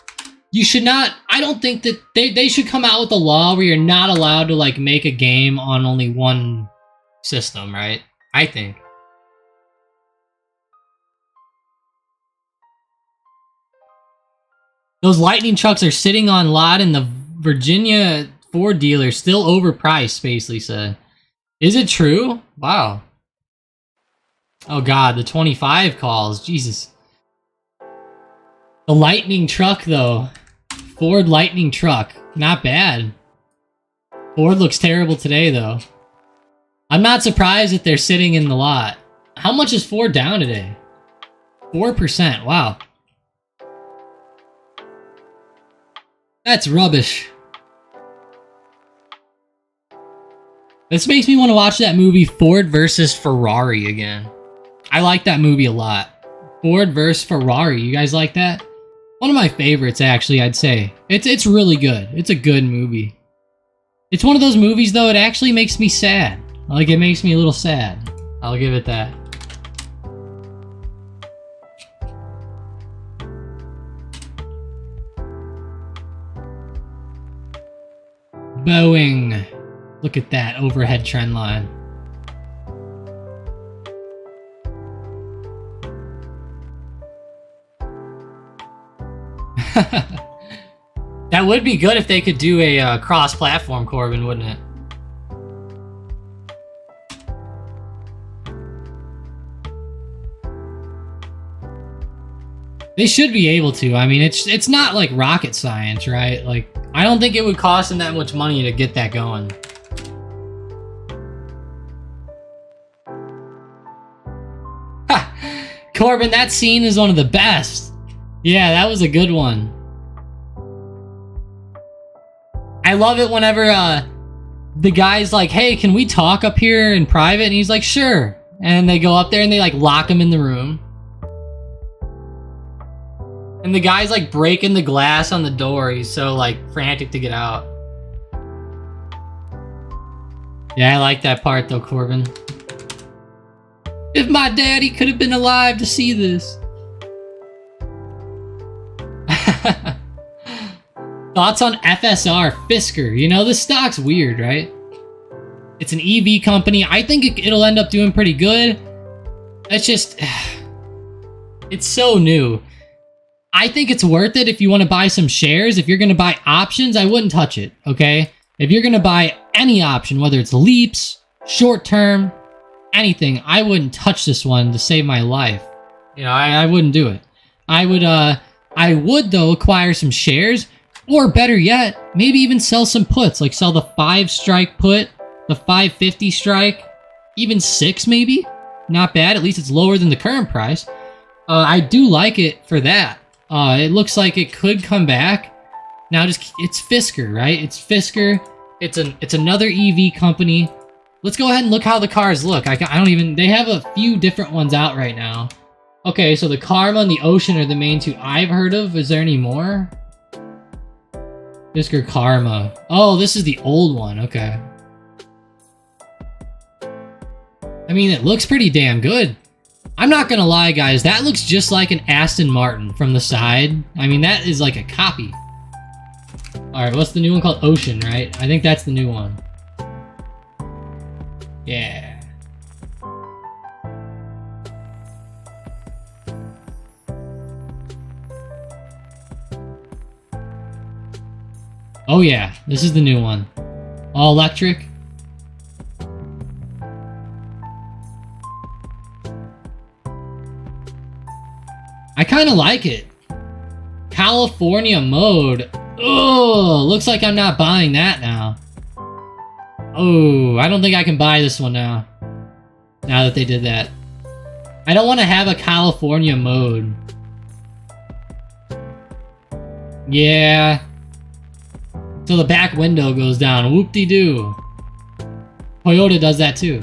You should not... I don't think that... They should come out with a law where you're not allowed to, like, make a game on only one system, right? I think. Those Lightning trucks are sitting on lot in the Virginia Ford dealer, still overpriced, Spacely said. Is it true? Wow. Oh god, the 25 calls. Jesus. The Lightning truck, though. Ford Lightning truck. Not bad. Ford looks terrible today, though. I'm not surprised that they're sitting in the lot. How much is Ford down today? 4%. Wow. That's rubbish. This makes me want to watch that movie Ford versus Ferrari again. I like that movie a lot. Ford versus Ferrari. You guys like that? One of my favorites, actually, I'd say. It's really good. It's a good movie. It's one of those movies, though, it actually makes me sad. Like, it makes me a little sad. I'll give it that. Boeing. Look at that overhead trend line. That would be good if they could do a cross-platform, Corbin, wouldn't it? They should be able to. I mean, it's not like rocket science, right? Like, I don't think it would cost them that much money to get that going. Ha! Corbin, that scene is one of the best. Yeah, that was a good one. I love it whenever the guy's like, hey, can we talk up here in private? And he's like, sure. And they go up there and they like lock him in the room. And the guy's like breaking the glass on the door. He's so like frantic to get out. Yeah, I like that part though, Corbin. If my daddy could have been alive to see this. Thoughts on FSR, Fisker? You know, this stock's weird, right? It's an EV company. I think it'll end up doing pretty good. It's just... It's so new. I think it's worth it if you want to buy some shares. If you're going to buy options, I wouldn't touch it, okay? If you're going to buy any option, whether it's leaps, short term, anything, I wouldn't touch this one to save my life. You know, I wouldn't do it. I would though acquire some shares, or better yet, maybe even sell some puts, like sell the 5 strike put, the 550 strike, even 6 maybe. Not bad, at least it's lower than the current price. I do like it for that. It looks like it could come back. Now it's Fisker, right? It's Fisker. It's another EV company. Let's go ahead and look how the cars look. I don't even, they have a few different ones out right now. Okay, so the Karma and the Ocean are the main 2 I've heard of. Is there any more? Fisker Karma. Oh, this is the old one. Okay. I mean, it looks pretty damn good. I'm not gonna lie, guys. That looks just like an Aston Martin from the side. I mean, that is like a copy. Alright, what's the new one called? Ocean, right? I think that's the new one. Yeah. Oh yeah, this is the new one. All electric. I kind of like it. California mode. Oh, looks like I'm not buying that now. Oh, I don't think I can buy this one now. Now that they did that. I don't want to have a California mode. Yeah. So the back window goes down. Whoop-de-doo. Toyota does that too.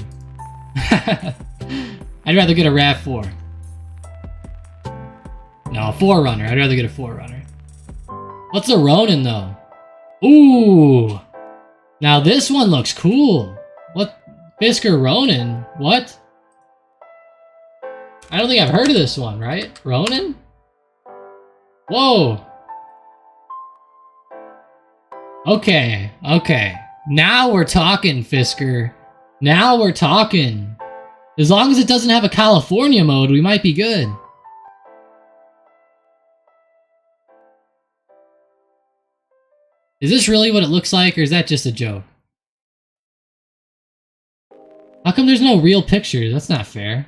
I'd rather get a RAV4. No, a 4Runner. I'd rather get a 4Runner. What's a Ronin though? Ooh. Now this one looks cool. What? Fisker Ronin? What? I don't think I've heard of this one, right? Ronin? Whoa. Okay, okay. Now we're talking, Fisker. Now we're talking. As long as it doesn't have a California mode, we might be good. Is this really what it looks like, or is that just a joke? How come there's no real pictures? That's not fair.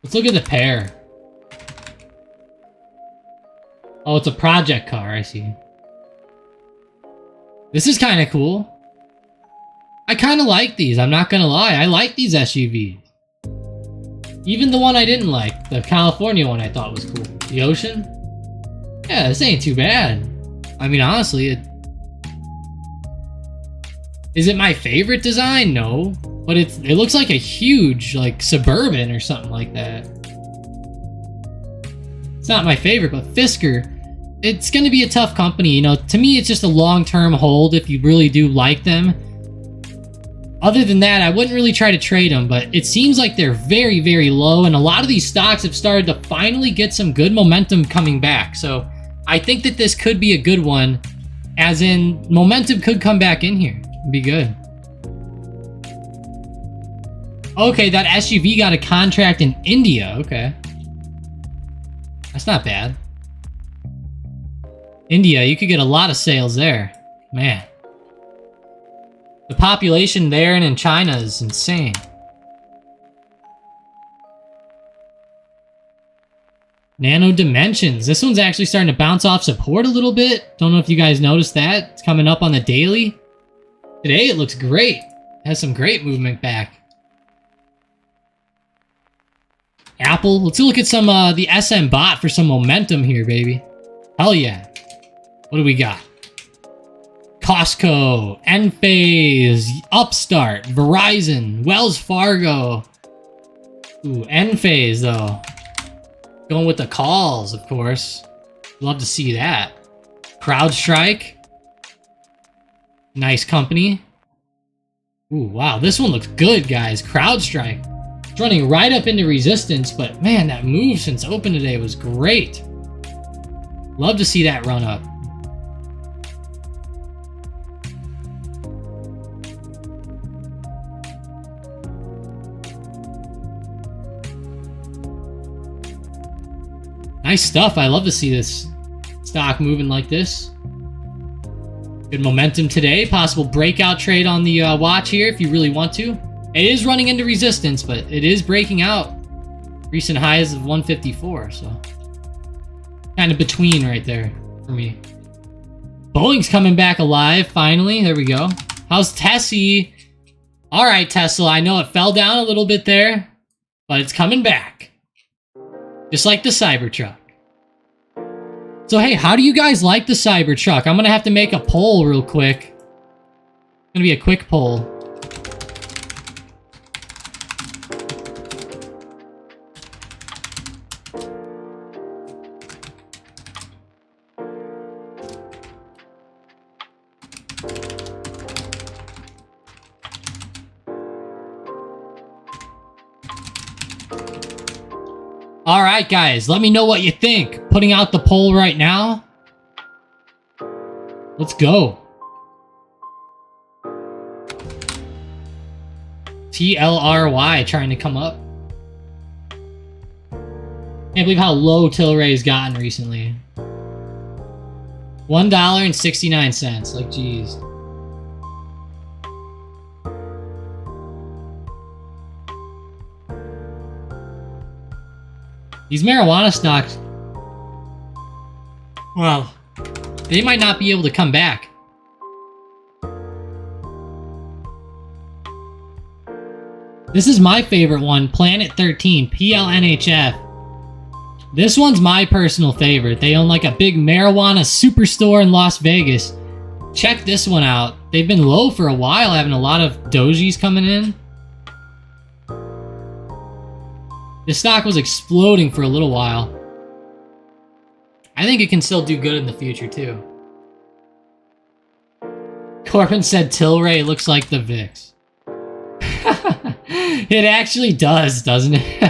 Let's look at the pair. Oh, it's a project car, I see. This is kind of cool. I kind of like these, I'm not gonna lie. I like these SUVs. Even the one I didn't like, the California one I thought was cool. The Ocean? Yeah, this ain't too bad. I mean, honestly, is it my favorite design? No. But it looks like a huge, like, Suburban or something like that. It's not my favorite, but Fisker, it's gonna be a tough company. You know, to me, it's just a long-term hold if you really do like them. Other than that, I wouldn't really try to trade them, but it seems like they're very, very low, and a lot of these stocks have started to finally get some good momentum coming back. So I think that this could be a good one, as in momentum could come back in here. It'd be good. Okay, that SUV got a contract in India. Okay. That's not bad. India, you could get a lot of sales there. Man. The population there and in China is insane. Nano Dimensions. This one's actually starting to bounce off support a little bit. Don't know if you guys noticed that. It's coming up on the daily. Today it looks great. It has some great movement back. Apple. Let's look at some the SM bot for some momentum here, baby. Hell yeah. What do we got? Costco, Enphase, Upstart, Verizon, Wells Fargo. Ooh, Enphase though. Going with the calls, of course. Love to see that. CrowdStrike. Nice company. Ooh, wow, this one looks good, guys. CrowdStrike. It's running right up into resistance, but man, that move since open today was great. Love to see that run up. Nice stuff. I love to see this stock moving like this. Good momentum today. Possible breakout trade on the watch here if you really want to. It is running into resistance, but it is breaking out. Recent highs of 154, so kind of between right there for me. Boeing's coming back alive, finally. There we go. How's Tessie? All right, Tesla. I know it fell down a little bit there, but it's coming back. Just like the Cybertruck. So, hey, how do you guys like the Cybertruck? I'm going to have to make a poll real quick. It's going to be a quick poll. All right, guys, let me know what you think. Putting out the poll right now. Let's go. TLRY trying to come up. Can't believe how low Tilray's gotten recently. $1.69. Like, geez. These marijuana stocks, well, they might not be able to come back. This is my favorite one, Planet 13, PLNHF. This one's my personal favorite. They own like a big marijuana superstore in Las Vegas. Check this one out. They've been low for a while, having a lot of dojis coming in. The stock was exploding for a little while. I think it can still do good in the future, too. Corbin said Tilray looks like the VIX. It actually does, doesn't it?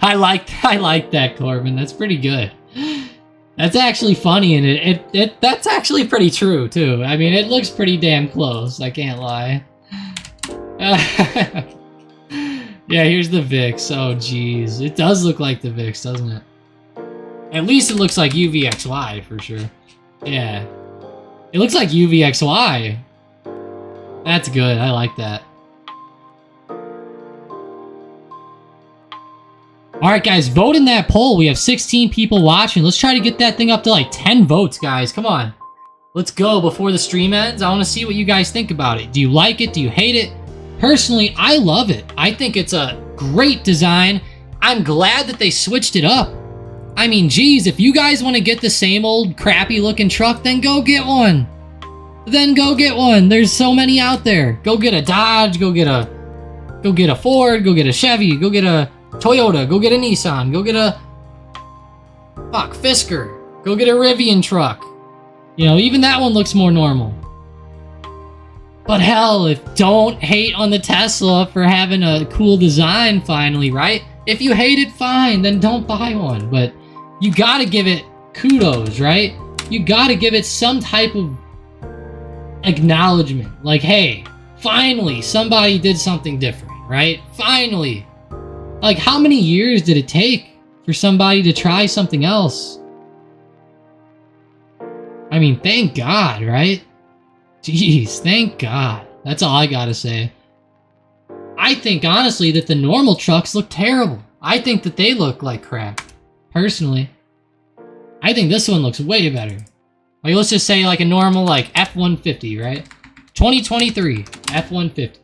I like that, Corbin. That's pretty good. That's actually funny, and that's actually pretty true, too. I mean, it looks pretty damn close, I can't lie. Yeah, here's the VIX. Oh, jeez. It does look like the VIX, doesn't it? At least it looks like UVXY, for sure. Yeah. It looks like UVXY. That's good. I like that. Alright, guys. Vote in that poll. We have 16 people watching. Let's try to get that thing up to like 10 votes, guys. Come on. Let's go before the stream ends. I want to see what you guys think about it. Do you like it? Do you hate it? Personally, I love it. I think it's a great design. I'm glad that they switched it up. I mean, geez, if you guys want to get the same old crappy looking truck, then go get one. Then go get one. There's so many out there. Go get a Dodge, go get a Ford, go get a Chevy, go get a Toyota, go get a Nissan, go get a Fisker, go get a Rivian truck. You know, even that one looks more normal. But hell, don't hate on the Tesla for having a cool design finally, right? If you hate it, fine, then don't buy one. But you gotta give it kudos, right? You gotta give it some type of acknowledgement. Like, hey, finally, somebody did something different, right? Finally. Like, how many years did it take for somebody to try something else? I mean, thank God, right? Jeez, thank God. That's all I gotta say. I think, honestly, that the normal trucks look terrible. I think that they look like crap. Personally. I think this one looks way better. Like, let's just say, like, a normal, like, F-150, right? 2023 F-150.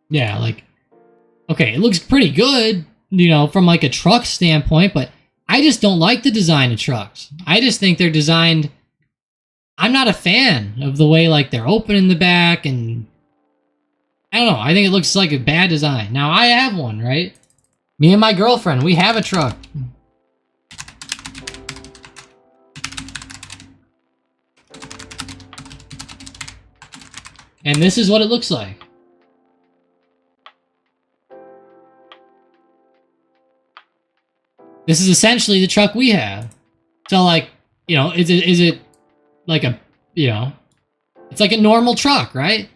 Yeah, like, okay, it looks pretty good, you know, from, like, a truck standpoint, but I just don't like the design of trucks. I just think they're designed... I'm not a fan of the way, like, they're open in the back, and I don't know. I think it looks like a bad design. Now, I have one, right? Me and my girlfriend, we have a truck. And this is what it looks like. This is essentially the truck we have. So, like, you know, is it like a, you know, it's like a normal truck, right?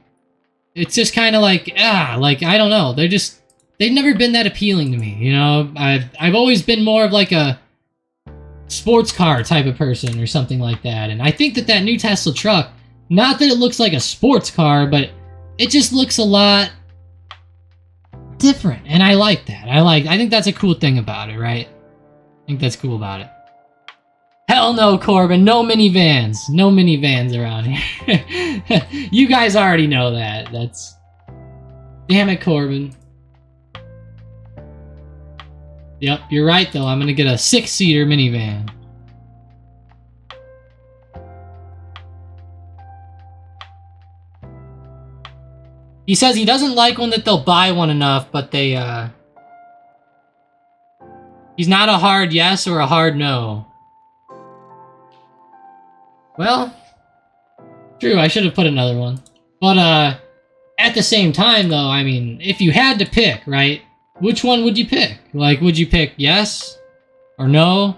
It's just kind of like, like, I don't know. They they've never been that appealing to me. You know, I've always been more of like a sports car type of person or something like that. And I think that new Tesla truck, not that it looks like a sports car, but it just looks a lot different. And I like that. I think that's a cool thing about it, right? I think that's cool about it. Hell no, Corbin. No minivans. No minivans around here. You guys already know that. That's... Damn it, Corbin. Yep, you're right, though. I'm gonna get a 6-seater minivan. He says he doesn't like one that they'll buy one enough, but they, he's not a hard yes or a hard no. Well, true, I should have put another one. But, at the same time, though, I mean, if you had to pick, right? Which one would you pick? Like, would you pick yes or no?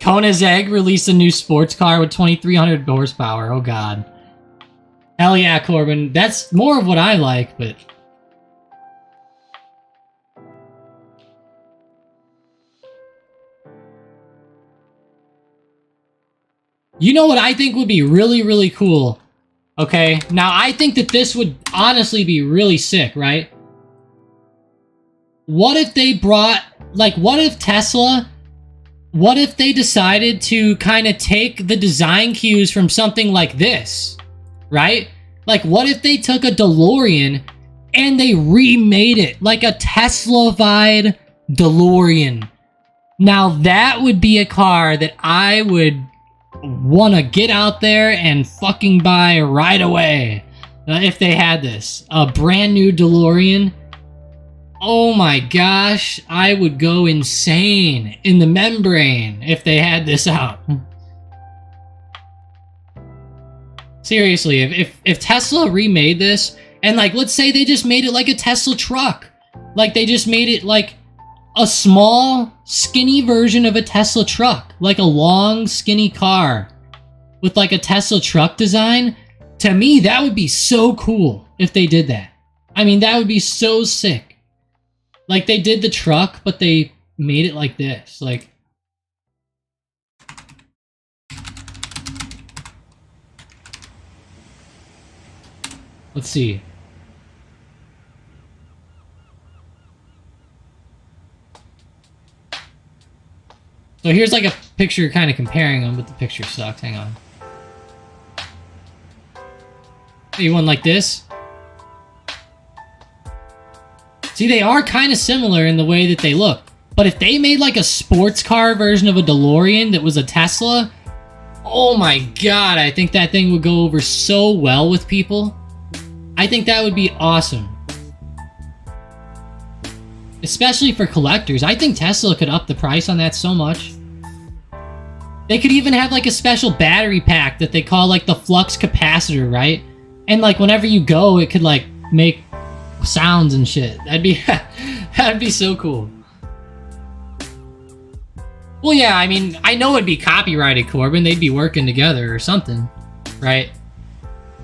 Koenigsegg released a new sports car with 2,300 horsepower. Oh, God. Hell yeah, Corbin. That's more of what I like, but... You know what I think would be really, really cool? Okay, now I think that this would honestly be really sick, right? What if they brought... Like, what if Tesla... What if they decided to kind of take the design cues from something like this, right? Like, what if they took a DeLorean and they remade it like a Tesla-fied DeLorean? Now, that would be a car that I would want to get out there and fucking buy right away if they had this. A brand new DeLorean. Oh my gosh, I would go insane in the membrane if they had this out. Seriously, if Tesla remade this, and like, let's say they just made it like a Tesla truck. Like, they just made it like a small, skinny version of a Tesla truck. Like a long, skinny car with like a Tesla truck design. To me, that would be so cool if they did that. I mean, that would be so sick. Like, they did the truck, but they made it like this. Like... Let's see. So here's like a picture kind of comparing them, but the picture sucks. Hang on. You want like this? See, they are kind of similar in the way that they look. But if they made like a sports car version of a DeLorean that was a Tesla, oh my god, I think that thing would go over so well with people. I think that would be awesome. Especially for collectors. I think Tesla could up the price on that so much. They could even have like a special battery pack that they call like the flux capacitor, right? And like whenever you go, it could like make sounds and shit. That'd be so cool. Well, yeah, I mean, I know it'd be copyrighted, Corbin. They'd be working together or something, right?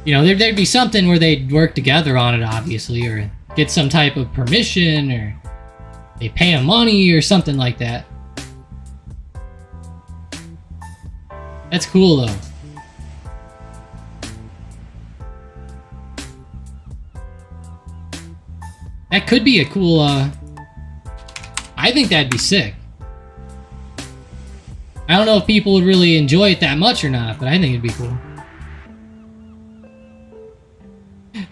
You know, there'd be something where they'd work together on it, obviously, or get some type of permission, or they pay them money or something like that. That's cool, though. That could be a cool, I think that'd be sick. I don't know if people would really enjoy it that much or not, but I think it'd be cool.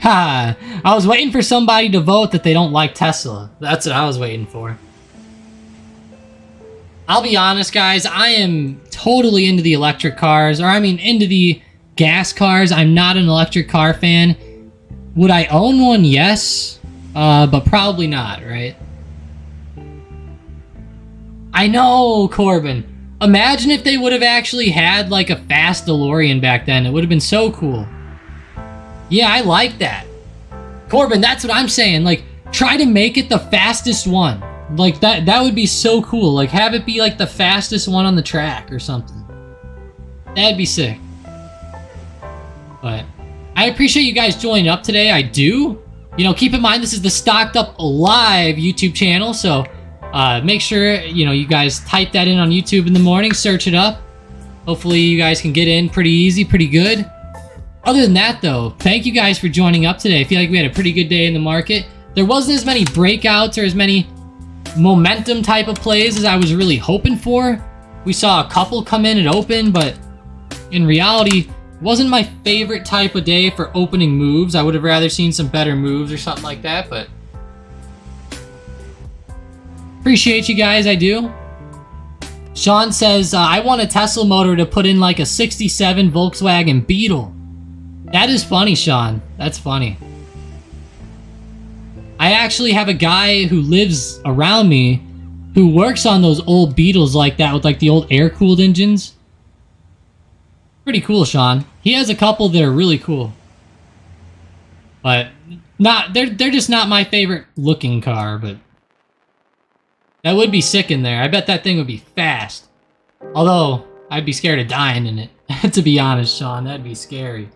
Ha! I was waiting for somebody to vote that they don't like Tesla. That's what I was waiting for. I'll be honest, guys, I am totally into the electric cars, or I mean into the gas cars. I'm not an electric car fan. Would I own one? Yes. But probably not, right? I know, Corbin. Imagine if they would have actually had, like, a fast DeLorean back then. It would have been so cool. Yeah, I like that. Corbin, that's what I'm saying. Like, try to make it the fastest one. Like, that would be so cool. Like, have it be, like, the fastest one on the track or something. That'd be sick. But, I appreciate you guys joining up today. I do. You know, keep in mind this is the Stocked Up Live YouTube channel, so make sure, you know, you guys type that in on YouTube in the morning, search it up. Hopefully you guys can get in pretty easy, pretty good. Other than that, though, thank you guys for joining up today. I feel like we had a pretty good day in the market. There wasn't as many breakouts or as many momentum type of plays as I was really hoping for. We saw a couple come in and open, but in reality, wasn't my favorite type of day for opening moves. I would have rather seen some better moves or something like that, but appreciate you guys, I do. Sean says, I want a Tesla motor to put in like a 67 Volkswagen Beetle. That is funny, Sean. That's funny. I actually have a guy who lives around me who works on those old Beetles like that with like the old air-cooled engines. Pretty cool, Sean. He has a couple that are really cool. But they're just not my favorite looking car, but that would be sick in there. I bet that thing would be fast. Although, I'd be scared of dying in it. To be honest, Sean, that'd be scary.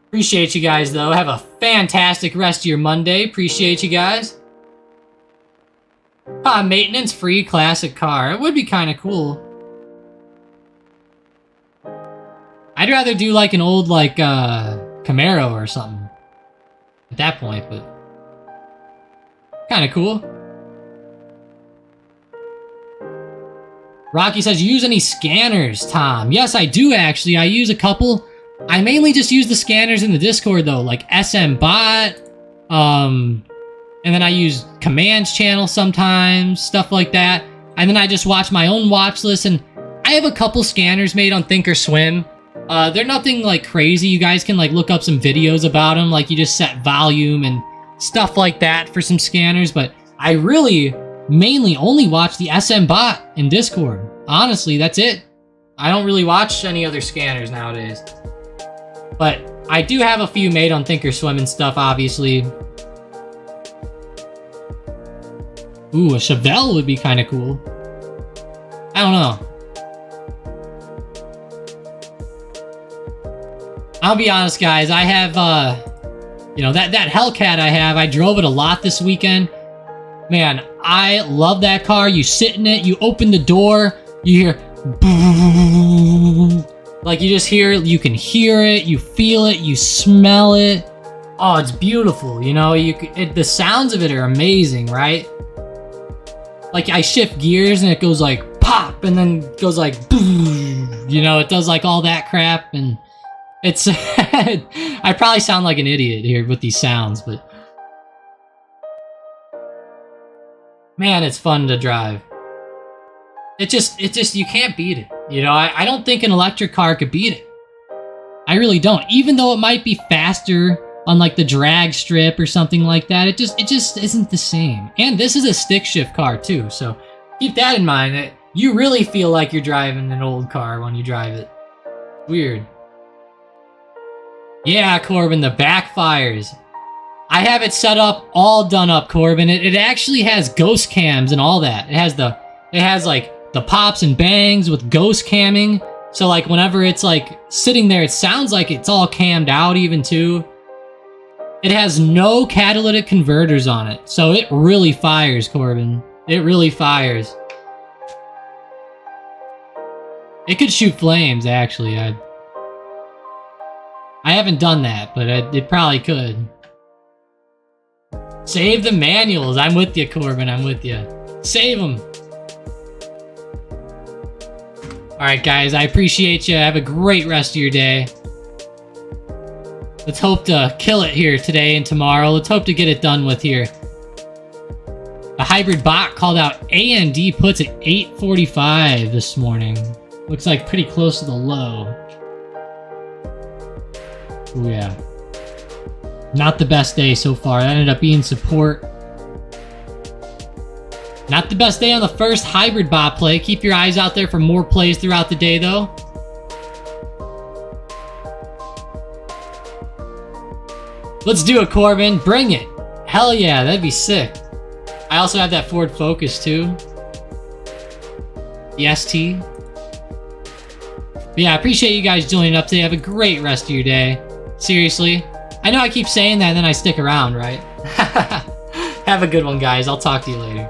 Appreciate you guys, though. Have a fantastic rest of your Monday. Appreciate you guys. Maintenance-free classic car. It would be kind of cool. I'd rather do like an old, like, Camaro or something. At that point, but kind of cool. Rocky says, use any scanners, Tom? Yes, I do, actually. I use a couple. I mainly just use the scanners in the Discord, though, like SMBot, and then I use Commands channel sometimes, stuff like that. And then I just watch my own watch list, and I have a couple scanners made on Thinkorswim. They're nothing, like, crazy. You guys can, like, look up some videos about them, like, you just set volume and stuff like that for some scanners, but I really mainly only watch the SMBot in Discord. Honestly, that's it. I don't really watch any other scanners nowadays. But I do have a few made on Thinkorswim and stuff, obviously. Ooh, a Chevelle would be kind of cool. I don't know. I'll be honest, guys. I have, you know, that Hellcat I have, I drove it a lot this weekend. Man, I love that car. You sit in it, you open the door, you hear boom. Like, you just hear it, you can hear it, you feel it, you smell it. Oh, it's beautiful, you know? The sounds of it are amazing, right? Like, I shift gears and it goes like pop, and then goes like boom. You know, it does like all that crap, and it's... I probably sound like an idiot here with these sounds, but... Man, it's fun to drive. It just, you can't beat it. You know, I don't think an electric car could beat it. I really don't. Even though it might be faster on like the drag strip or something like that, it just isn't the same. And this is a stick shift car too, so keep that in mind. That you really feel like you're driving an old car when you drive it. Weird. Yeah, Corbin, the backfires. I have it set up, all done up, Corbin. It actually has ghost cams and all that. It has like the pops and bangs with ghost camming. So like whenever it's like sitting there, it sounds like it's all cammed out even too. It has no catalytic converters on it. So it really fires, Corbin. It really fires. It could shoot flames, actually. I haven't done that, but it probably could. Save the manuals. I'm with you, Corbin. I'm with you. Save them. Alright, guys. I appreciate you. Have a great rest of your day. Let's hope to kill it here today and tomorrow. Let's hope to get it done with here. The hybrid bot called out A&D puts at 8:45 this morning. Looks like pretty close to the low. Oh yeah. Not the best day so far. That ended up being support. Not the best day on the first hybrid bot play. Keep your eyes out there for more plays throughout the day, though. Let's do it, Corbin. Bring it. Hell yeah, that'd be sick. I also have that Ford Focus, too. The ST. But yeah, I appreciate you guys joining up today. Have a great rest of your day. Seriously. I know I keep saying that and then I stick around, right? Have a good one, guys. I'll talk to you later.